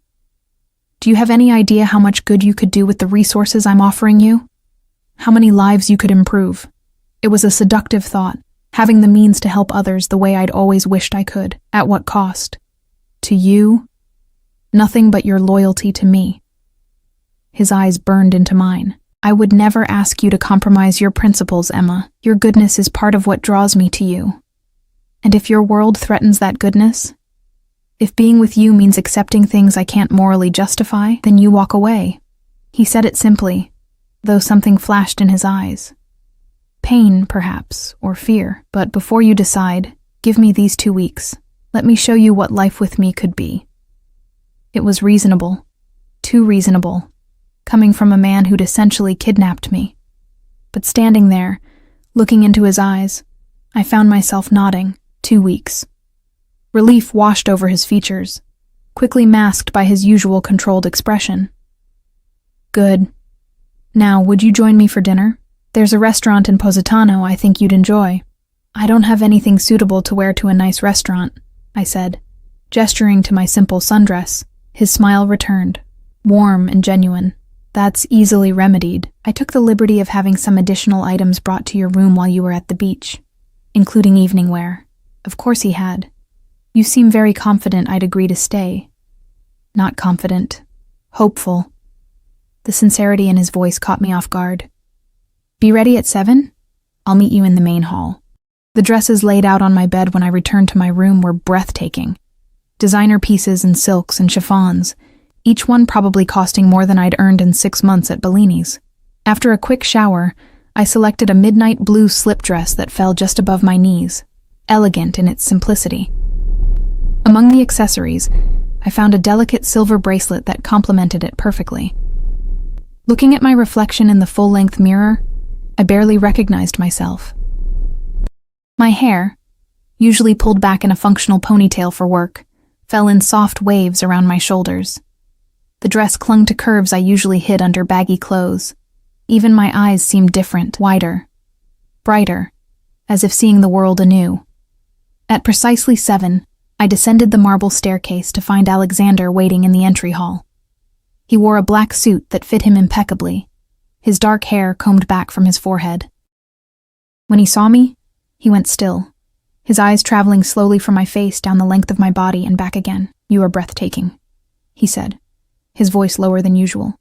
Do you have any idea how much good you could do with the resources I'm offering you? How many lives you could improve? It was a seductive thought, having the means to help others the way I'd always wished I could. At what cost? To you? Nothing but your loyalty to me. His eyes burned into mine. I would never ask you to compromise your principles, Emma. Your goodness is part of what draws me to you. And if your world threatens that goodness, if being with you means accepting things I can't morally justify, then you walk away. He said it simply, though something flashed in his eyes. Pain, perhaps, or fear. But before you decide, give me these 2 weeks. Let me show you what life with me could be. It was reasonable. Too reasonable. Coming from a man who'd essentially kidnapped me. But standing there, looking into his eyes, I found myself nodding. 2 weeks. Relief washed over his features, quickly masked by his usual controlled expression. Good. Now, would you join me for dinner? There's a restaurant in Positano I think you'd enjoy. I don't have anything suitable to wear to a nice restaurant, I said, Gesturing to my simple sundress, his smile returned, warm and genuine. That's easily remedied. I took the liberty of having some additional items brought to your room while you were at the beach, including evening wear. Of course he had. You seem very confident I'd agree to stay. Not confident. Hopeful. The sincerity in his voice caught me off guard. Be ready at 7? I'll meet you in the main hall. The dresses laid out on my bed when I returned to my room were breathtaking. Designer pieces in silks and chiffons, each one probably costing more than I'd earned in 6 months at Bellini's. After a quick shower, I selected a midnight blue slip dress that fell just above my knees, elegant in its simplicity. Among the accessories, I found a delicate silver bracelet that complemented it perfectly. Looking at my reflection in the full-length mirror, I barely recognized myself. My hair, usually pulled back in a functional ponytail for work, fell in soft waves around my shoulders. The dress clung to curves I usually hid under baggy clothes. Even my eyes seemed different, wider, brighter, as if seeing the world anew. At precisely 7, I descended the marble staircase to find Alexander waiting in the entry hall. He wore a black suit that fit him impeccably, his dark hair combed back from his forehead. When he saw me, he went still, his eyes traveling slowly from my face down the length of my body and back again. You are breathtaking, he said, his voice lower than usual.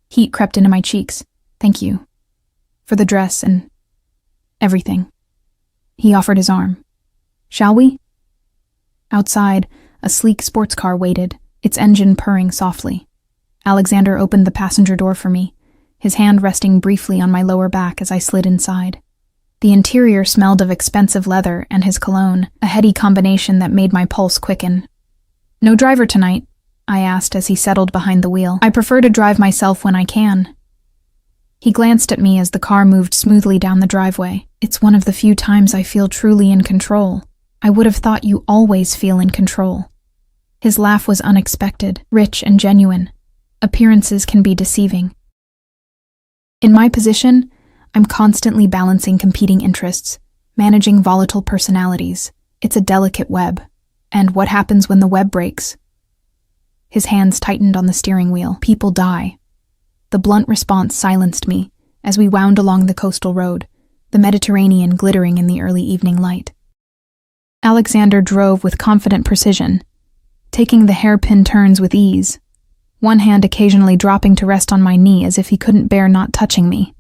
Heat crept into my cheeks. Thank you. For the dress and everything. He offered his arm. Shall we? Outside, a sleek sports car waited, its engine purring softly. Alexander opened the passenger door for me, his hand resting briefly on my lower back as I slid inside. The interior smelled of expensive leather and his cologne, a heady combination that made my pulse quicken. No driver tonight? I asked as he settled behind the wheel. I prefer to drive myself when I can. He glanced at me as the car moved smoothly down the driveway. It's one of the few times I feel truly in control. I would have thought you always feel in control. His laugh was unexpected, rich and genuine. Appearances can be deceiving. In my position, I'm constantly balancing competing interests, managing volatile personalities. It's a delicate web. And what happens when the web breaks? His hands tightened on the steering wheel. People die. The blunt response silenced me as we wound along the coastal road, the Mediterranean glittering in the early evening light. Alexander drove with confident precision, taking the hairpin turns with ease, one hand occasionally dropping to rest on my knee as if he couldn't bear not touching me.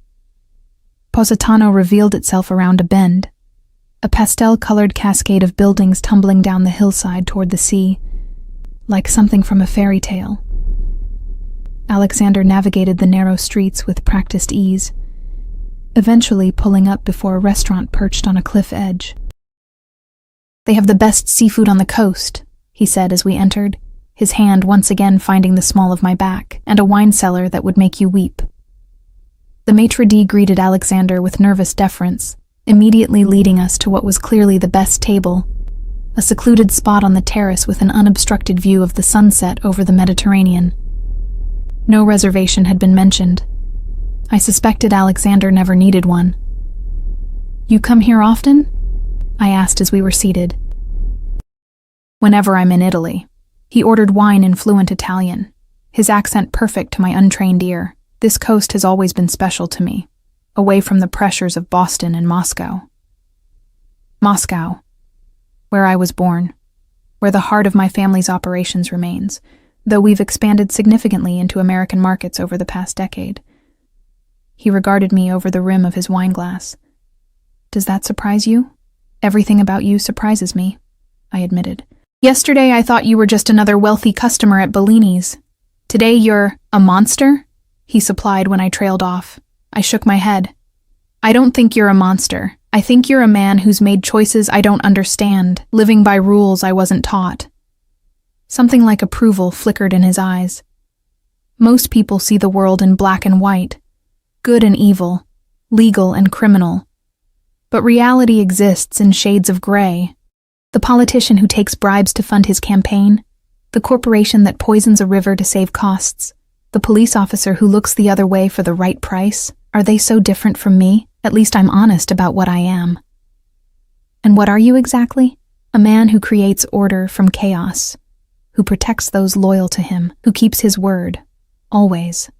Positano revealed itself around a bend, a pastel-colored cascade of buildings tumbling down the hillside toward the sea, like something from a fairy tale. Alexander navigated the narrow streets with practiced ease, eventually pulling up before a restaurant perched on a cliff edge. They have the best seafood on the coast, he said as we entered, his hand once again finding the small of my back, and a wine cellar that would make you weep. The maitre d' greeted Alexander with nervous deference, immediately leading us to what was clearly the best table, a secluded spot on the terrace with an unobstructed view of the sunset over the Mediterranean. No reservation had been mentioned. I suspected Alexander never needed one. You come here often? I asked as we were seated. Whenever I'm in Italy. He ordered wine in fluent Italian, his accent perfect to my untrained ear. This coast has always been special to me, away from the pressures of Boston and Moscow. Moscow, where I was born, where the heart of my family's operations remains, though we've expanded significantly into American markets over the past decade. He regarded me over the rim of his wine glass. Does that surprise you? Everything about you surprises me, I admitted. Yesterday I thought you were just another wealthy customer at Bellini's. Today you're a monster? He supplied when I trailed off. I shook my head. I don't think you're a monster. I think you're a man who's made choices I don't understand, living by rules I wasn't taught. Something like approval flickered in his eyes. Most people see the world in black and white, good and evil, legal and criminal. But reality exists in shades of gray. The politician who takes bribes to fund his campaign, the corporation that poisons a river to save costs, the police officer who looks the other way for the right price, are they so different from me? At least I'm honest about what I am. And what are you exactly? A man who creates order from chaos, who protects those loyal to him, who keeps his word, always.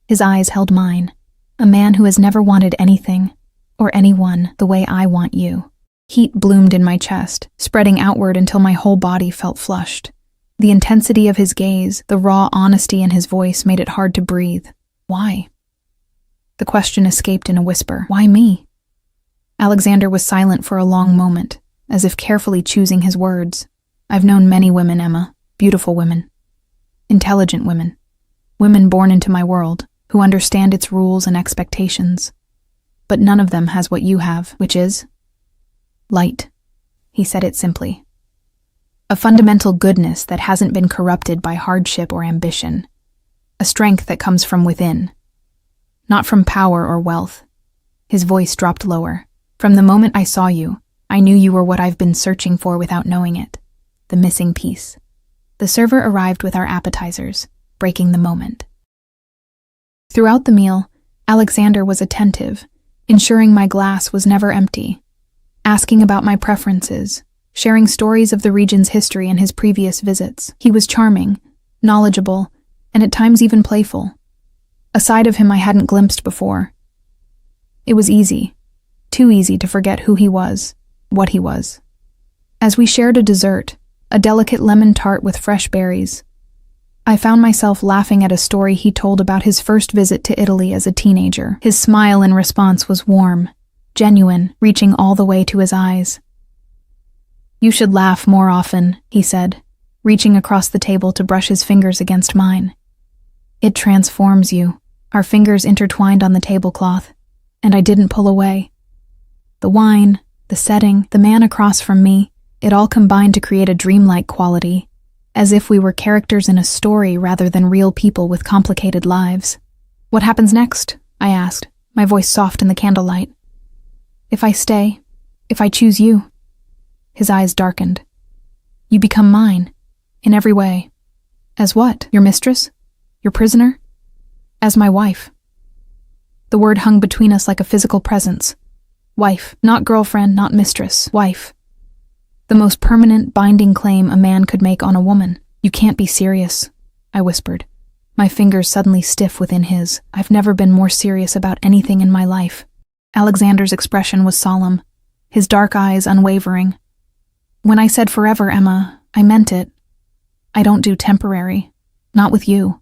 His eyes held mine. A man who has never wanted anything or anyone the way I want you. Heat bloomed in my chest, spreading outward until my whole body felt flushed. The intensity of his gaze, the raw honesty in his voice made it hard to breathe. Why? The question escaped in a whisper. Why me? Alexander was silent for a long moment, as if carefully choosing his words. I've known many women, Emma. Beautiful women. Intelligent women. Women born into my world, who understand its rules and expectations. But none of them has what you have, which is light. He said it simply. A fundamental goodness that hasn't been corrupted by hardship or ambition. A strength that comes from within, not from power or wealth. His voice dropped lower. From the moment I saw you, I knew you were what I've been searching for without knowing it. The missing piece. The server arrived with our appetizers, breaking the moment. Throughout the meal, Alexander was attentive, ensuring my glass was never empty, asking about my preferences, sharing stories of the region's history and his previous visits. He was charming, knowledgeable, and at times even playful. A side of him I hadn't glimpsed before. It was easy, too easy to forget who he was, what he was. As we shared a dessert, a delicate lemon tart with fresh berries, I found myself laughing at a story he told about his first visit to Italy as a teenager. His smile in response was warm, genuine, reaching all the way to his eyes. You should laugh more often, he said, reaching across the table to brush his fingers against mine. It transforms you. Our fingers intertwined on the tablecloth, and I didn't pull away. The wine, the setting, the man across from me, it all combined to create a dreamlike quality, as if we were characters in a story rather than real people with complicated lives. What happens next? I asked, my voice soft in the candlelight. If I stay, if I choose you. His eyes darkened. You become mine, in every way. As what? Your mistress? Your prisoner? As my wife. The word hung between us like a physical presence. Wife, not girlfriend, not mistress, wife. The most permanent, binding claim a man could make on a woman. You can't be serious, I whispered, my fingers suddenly stiff within his. I've never been more serious about anything in my life. Alexander's expression was solemn, his dark eyes unwavering. When I said forever, Emma, I meant it. I don't do temporary. Not with you.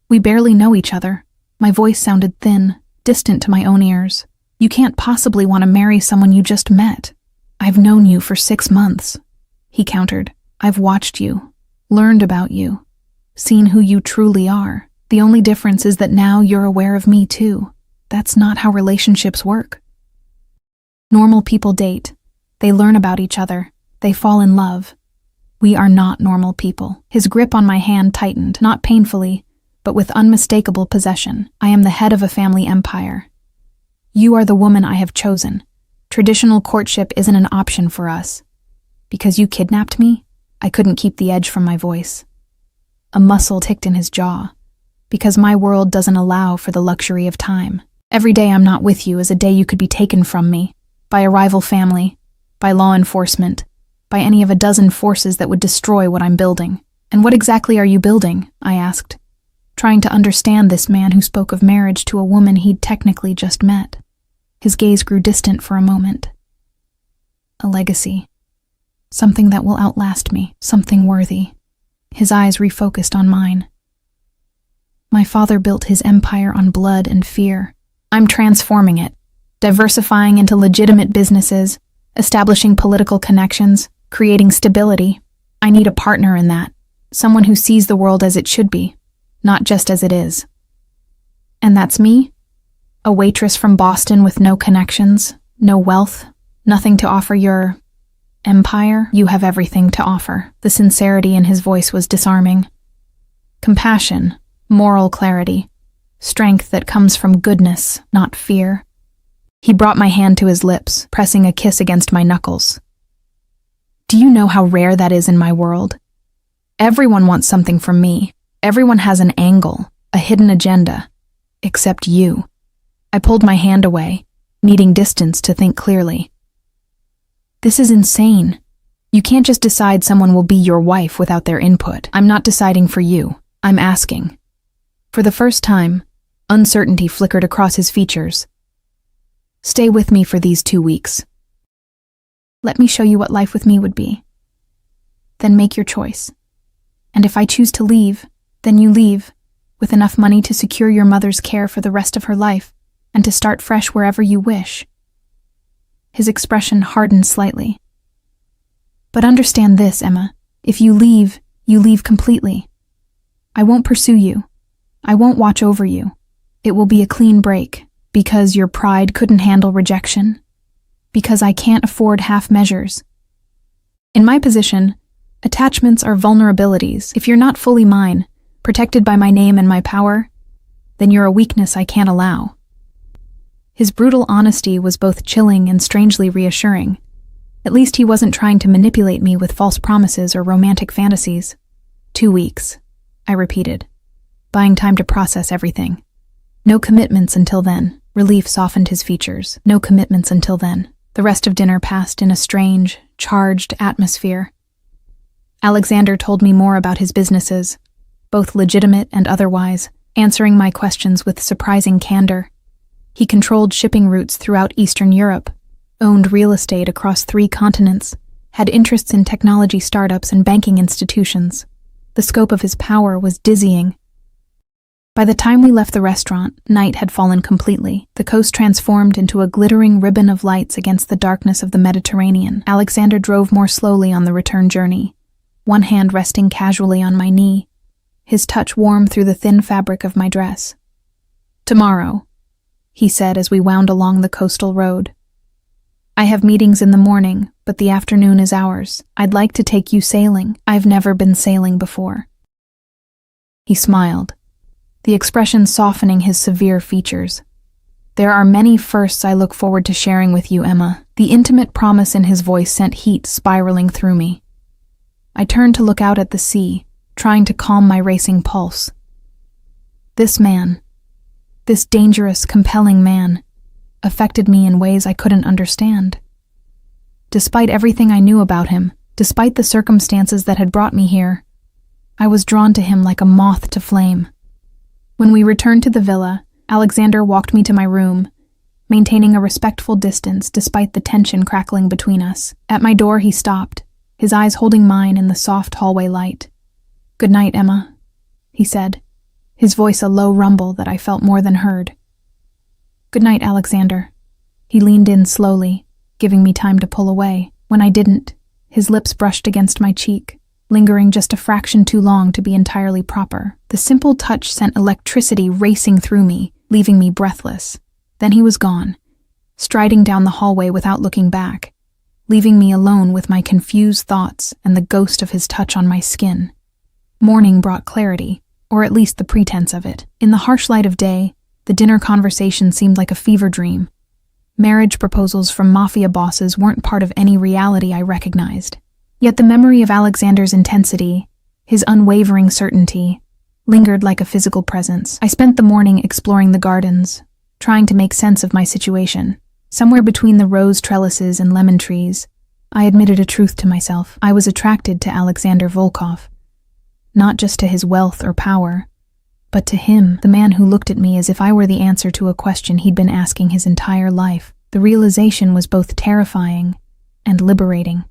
We barely know each other. My voice sounded thin, distant to my own ears. You can't possibly want to marry someone you just met. I've known you for 6 months, he countered. I've watched you, learned about you, seen who you truly are. The only difference is that now you're aware of me too. That's not how relationships work. Normal people date. They learn about each other. They fall in love. We are not normal people. His grip on my hand tightened, not painfully, but with unmistakable possession. I am the head of a family empire. You are the woman I have chosen. Traditional courtship isn't an option for us. Because you kidnapped me, I couldn't keep the edge from my voice. A muscle ticked in his jaw. Because my world doesn't allow for the luxury of time. Every day I'm not with you is a day you could be taken from me, by a rival family, by law enforcement, by any of a dozen forces that would destroy what I'm building. And what exactly are you building? I asked, trying to understand this man who spoke of marriage to a woman he'd technically just met. His gaze grew distant for a moment. A legacy. Something that will outlast me, something worthy. His eyes refocused on mine. My father built his empire on blood and fear. I'm transforming it, diversifying into legitimate businesses, establishing political connections, creating stability. I need a partner in that, someone who sees the world as it should be, not just as it is. And that's me? A waitress from Boston with no connections, no wealth, nothing to offer your empire? You have everything to offer. The sincerity in his voice was disarming. Compassion, moral clarity, strength that comes from goodness, not fear. He brought my hand to his lips, pressing a kiss against my knuckles. Do you know how rare that is in my world? Everyone wants something from me. Everyone has an angle, a hidden agenda, except you. I pulled my hand away, needing distance to think clearly. This is insane. You can't just decide someone will be your wife without their input. I'm not deciding for you. I'm asking. For the first time, uncertainty flickered across his features. Stay with me for these 2 weeks. Let me show you what life with me would be. Then make your choice. And if I choose to leave, then you leave, with enough money to secure your mother's care for the rest of her life, and to start fresh wherever you wish. His expression hardened slightly. But understand this, Emma. If you leave completely. I won't pursue you. I won't watch over you. It will be a clean break, because your pride couldn't handle rejection. Because I can't afford half measures. In my position, attachments are vulnerabilities. If you're not fully mine, protected by my name and my power, then you're a weakness I can't allow. His brutal honesty was both chilling and strangely reassuring. At least he wasn't trying to manipulate me with false promises or romantic fantasies. 2 weeks, I repeated, buying time to process everything. No commitments until then. Relief softened his features. No commitments until then. The rest of dinner passed in a strange, charged atmosphere. Alexander told me more about his businesses, both legitimate and otherwise, answering my questions with surprising candor. He controlled shipping routes throughout Eastern Europe, owned real estate across 3 continents, had interests in technology startups and banking institutions. The scope of his power was dizzying. By the time we left the restaurant, night had fallen completely. The coast transformed into a glittering ribbon of lights against the darkness of the Mediterranean. Alexander drove more slowly on the return journey, one hand resting casually on my knee, his touch warm through the thin fabric of my dress. Tomorrow, he said as we wound along the coastal road. I have meetings in the morning, but the afternoon is ours. I'd like to take you sailing. I've never been sailing before. He smiled, the expression softening his severe features. There are many firsts I look forward to sharing with you, Emma. The intimate promise in his voice sent heat spiraling through me. I turned to look out at the sea, trying to calm my racing pulse. This man, this dangerous, compelling man, affected me in ways I couldn't understand. Despite everything I knew about him, despite the circumstances that had brought me here, I was drawn to him like a moth to flame. When we returned to the villa, Alexander walked me to my room, maintaining a respectful distance despite the tension crackling between us. At my door he stopped, his eyes holding mine in the soft hallway light. "Good night, Emma," he said, his voice a low rumble that I felt more than heard. "Good night, Alexander." He leaned in slowly, giving me time to pull away. When I didn't, his lips brushed against my cheek, lingering just a fraction too long to be entirely proper. The simple touch sent electricity racing through me, leaving me breathless. Then he was gone, striding down the hallway without looking back, leaving me alone with my confused thoughts and the ghost of his touch on my skin. Morning brought clarity, or at least the pretense of it. In the harsh light of day, the dinner conversation seemed like a fever dream. Marriage proposals from mafia bosses weren't part of any reality I recognized. Yet the memory of Alexander's intensity, his unwavering certainty, lingered like a physical presence. I spent the morning exploring the gardens, trying to make sense of my situation. Somewhere between the rose trellises and lemon trees, I admitted a truth to myself. I was attracted to Alexander Volkov. Not just to his wealth or power, but to him, the man who looked at me as if I were the answer to a question he'd been asking his entire life. The realization was both terrifying and liberating.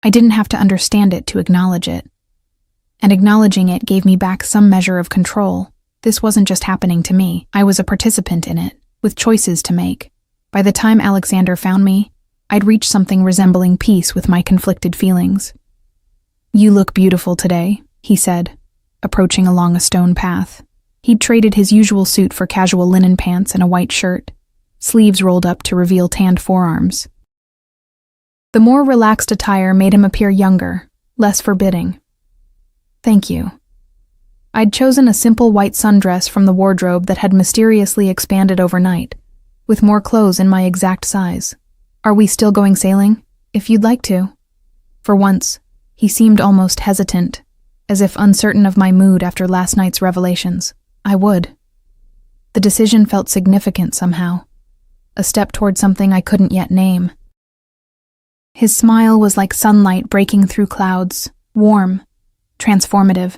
I didn't have to understand it to acknowledge it. And acknowledging it gave me back some measure of control. This wasn't just happening to me. I was a participant in it, with choices to make. By the time Alexander found me, I'd reached something resembling peace with my conflicted feelings. "You look beautiful today," he said, approaching along a stone path. He'd traded his usual suit for casual linen pants and a white shirt, sleeves rolled up to reveal tanned forearms. The more relaxed attire made him appear younger, less forbidding. "Thank you." I'd chosen a simple white sundress from the wardrobe that had mysteriously expanded overnight, with more clothes in my exact size. "Are we still going sailing? If you'd like to." For once, he seemed almost hesitant, as if uncertain of my mood after last night's revelations. I would. The decision felt significant somehow, a step toward something I couldn't yet name. His smile was like sunlight breaking through clouds, warm, transformative.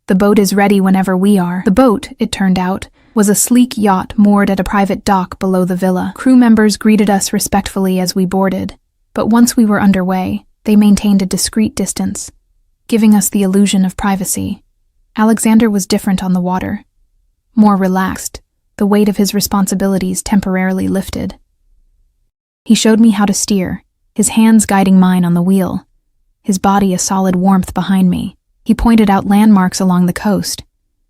The boat is ready whenever we are. The boat, it turned out, was a sleek yacht moored at a private dock below the villa. Crew members greeted us respectfully as we boarded, but once we were underway, they maintained a discreet distance, giving us the illusion of privacy. Alexander was different on the water. More relaxed, the weight of his responsibilities temporarily lifted. He showed me how to steer, his hands guiding mine on the wheel, his body a solid warmth behind me. He pointed out landmarks along the coast,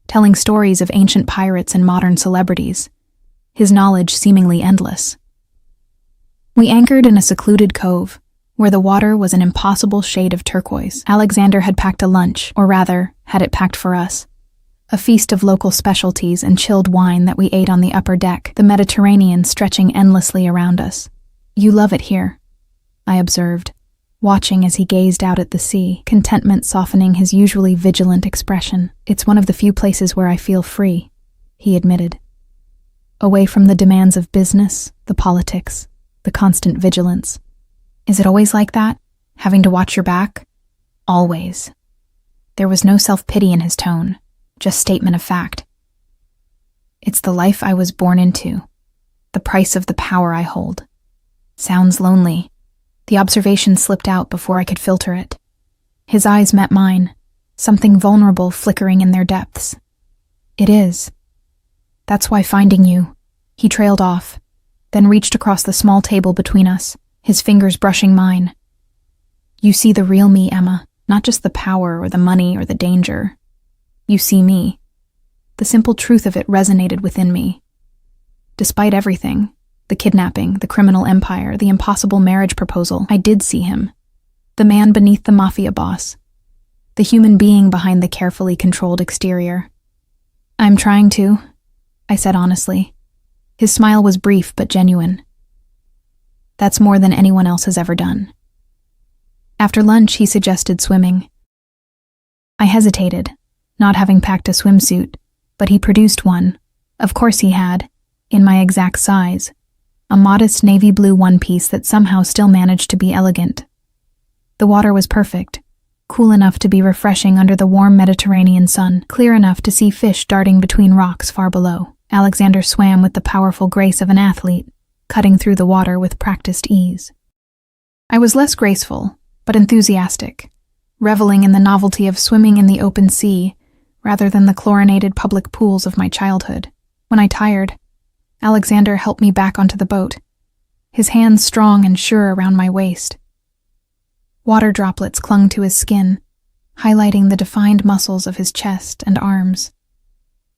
telling stories of ancient pirates and modern celebrities, his knowledge seemingly endless. We anchored in a secluded cove, where the water was an impossible shade of turquoise. Alexander had packed a lunch, or rather, had it packed for us. A feast of local specialties and chilled wine that we ate on the upper deck, the Mediterranean stretching endlessly around us. "You love it here," I observed, watching as he gazed out at the sea, contentment softening his usually vigilant expression. "It's one of the few places where I feel free," he admitted. "Away from the demands of business, the politics, the constant vigilance." "Is it always like that? Having to watch your back?" "Always." There was no self-pity in his tone, just statement of fact. "It's the life I was born into, the price of the power I hold." Sounds lonely. The observation slipped out before I could filter it. His eyes met mine, something vulnerable flickering in their depths. "It is. That's why finding you." He trailed off, then reached across the small table between us, his fingers brushing mine. "You see the real me, Emma, not just the power or the money or the danger. You see me." The simple truth of it resonated within me. Despite everything, the kidnapping, the criminal empire, the impossible marriage proposal, I did see him. The man beneath the mafia boss. The human being behind the carefully controlled exterior. "I'm trying to," I said honestly. His smile was brief but genuine. "That's more than anyone else has ever done." After lunch, he suggested swimming. I hesitated, not having packed a swimsuit, but he produced one. Of course he had, in my exact size. A modest navy blue one-piece that somehow still managed to be elegant. The water was perfect, cool enough to be refreshing under the warm Mediterranean sun, clear enough to see fish darting between rocks far below. Alexander swam with the powerful grace of an athlete, cutting through the water with practiced ease. I was less graceful, but enthusiastic, reveling in the novelty of swimming in the open sea rather than the chlorinated public pools of my childhood. When I tired, Alexander helped me back onto the boat, his hands strong and sure around my waist. Water droplets clung to his skin, highlighting the defined muscles of his chest and arms.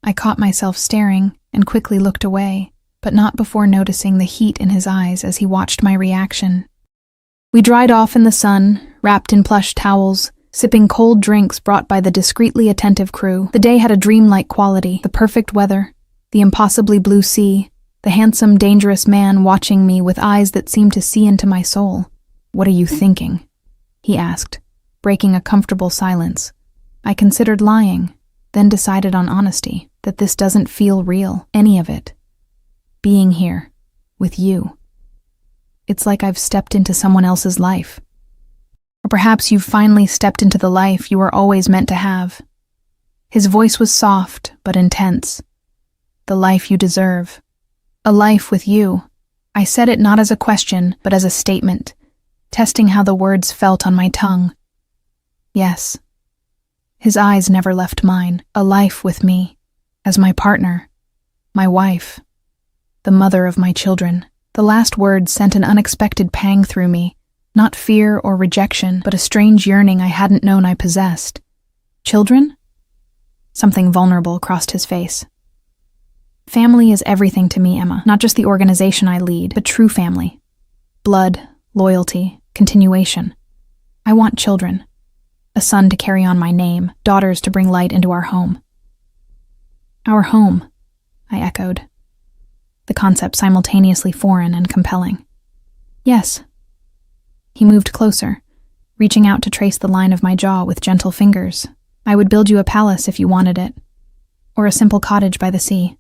I caught myself staring and quickly looked away, but not before noticing the heat in his eyes as he watched my reaction. We dried off in the sun, wrapped in plush towels, sipping cold drinks brought by the discreetly attentive crew. The day had a dreamlike quality, the perfect weather, the impossibly blue sea, the handsome, dangerous man watching me with eyes that seemed to see into my soul. "What are you thinking?" he asked, breaking a comfortable silence. I considered lying, then decided on honesty, that this doesn't feel real, any of it. Being here, with you. It's like I've stepped into someone else's life. Or perhaps you've finally stepped into the life you were always meant to have. His voice was soft, but intense. The life you deserve. A life with you. I said it not as a question, but as a statement, testing how the words felt on my tongue. Yes. His eyes never left mine. A life with me, as my partner, my wife, the mother of my children. The last words sent an unexpected pang through me, not fear or rejection, but a strange yearning I hadn't known I possessed. Children? Something vulnerable crossed his face. Family is everything to me, Emma. Not just the organization I lead, but true family. Blood, loyalty, continuation. I want children. A son to carry on my name, daughters to bring light into our home. Our home, I echoed, the concept simultaneously foreign and compelling. Yes. He moved closer, reaching out to trace the line of my jaw with gentle fingers. I would build you a palace if you wanted it, or a simple cottage by the sea.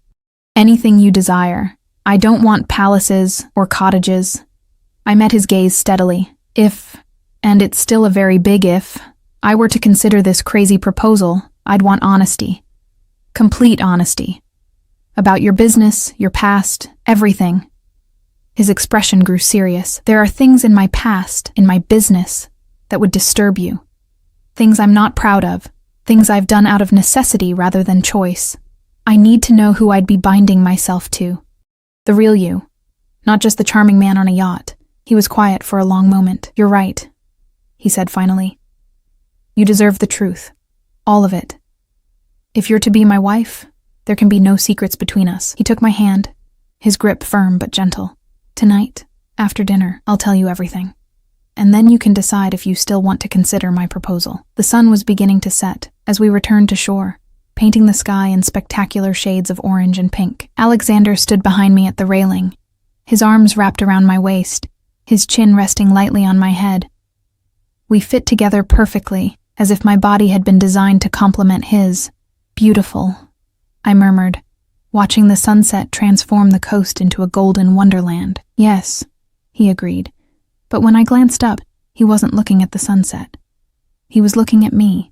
Anything you desire. I don't want palaces or cottages. I met his gaze steadily, If, and it's still a very big if, I were to consider this crazy proposal, I'd want honesty. Complete honesty. About your business, your past, everything. His expression grew serious. There are things in my past, in my business, that would disturb you. Things I'm not proud of. Things I've done out of necessity rather than choice. I need to know who I'd be binding myself to. The real you. Not just the charming man on a yacht. He was quiet for a long moment. You're right, he said finally. You deserve the truth. All of it. If you're to be my wife, there can be no secrets between us. He took my hand, his grip firm but gentle. Tonight, after dinner, I'll tell you everything. And then you can decide if you still want to consider my proposal. The sun was beginning to set as we returned to shore, painting the sky in spectacular shades of orange and pink. Alexander stood behind me at the railing, his arms wrapped around my waist, his chin resting lightly on my head. We fit together perfectly, as if my body had been designed to complement his. Beautiful, I murmured, watching the sunset transform the coast into a golden wonderland. Yes, he agreed. But when I glanced up, he wasn't looking at the sunset. He was looking at me.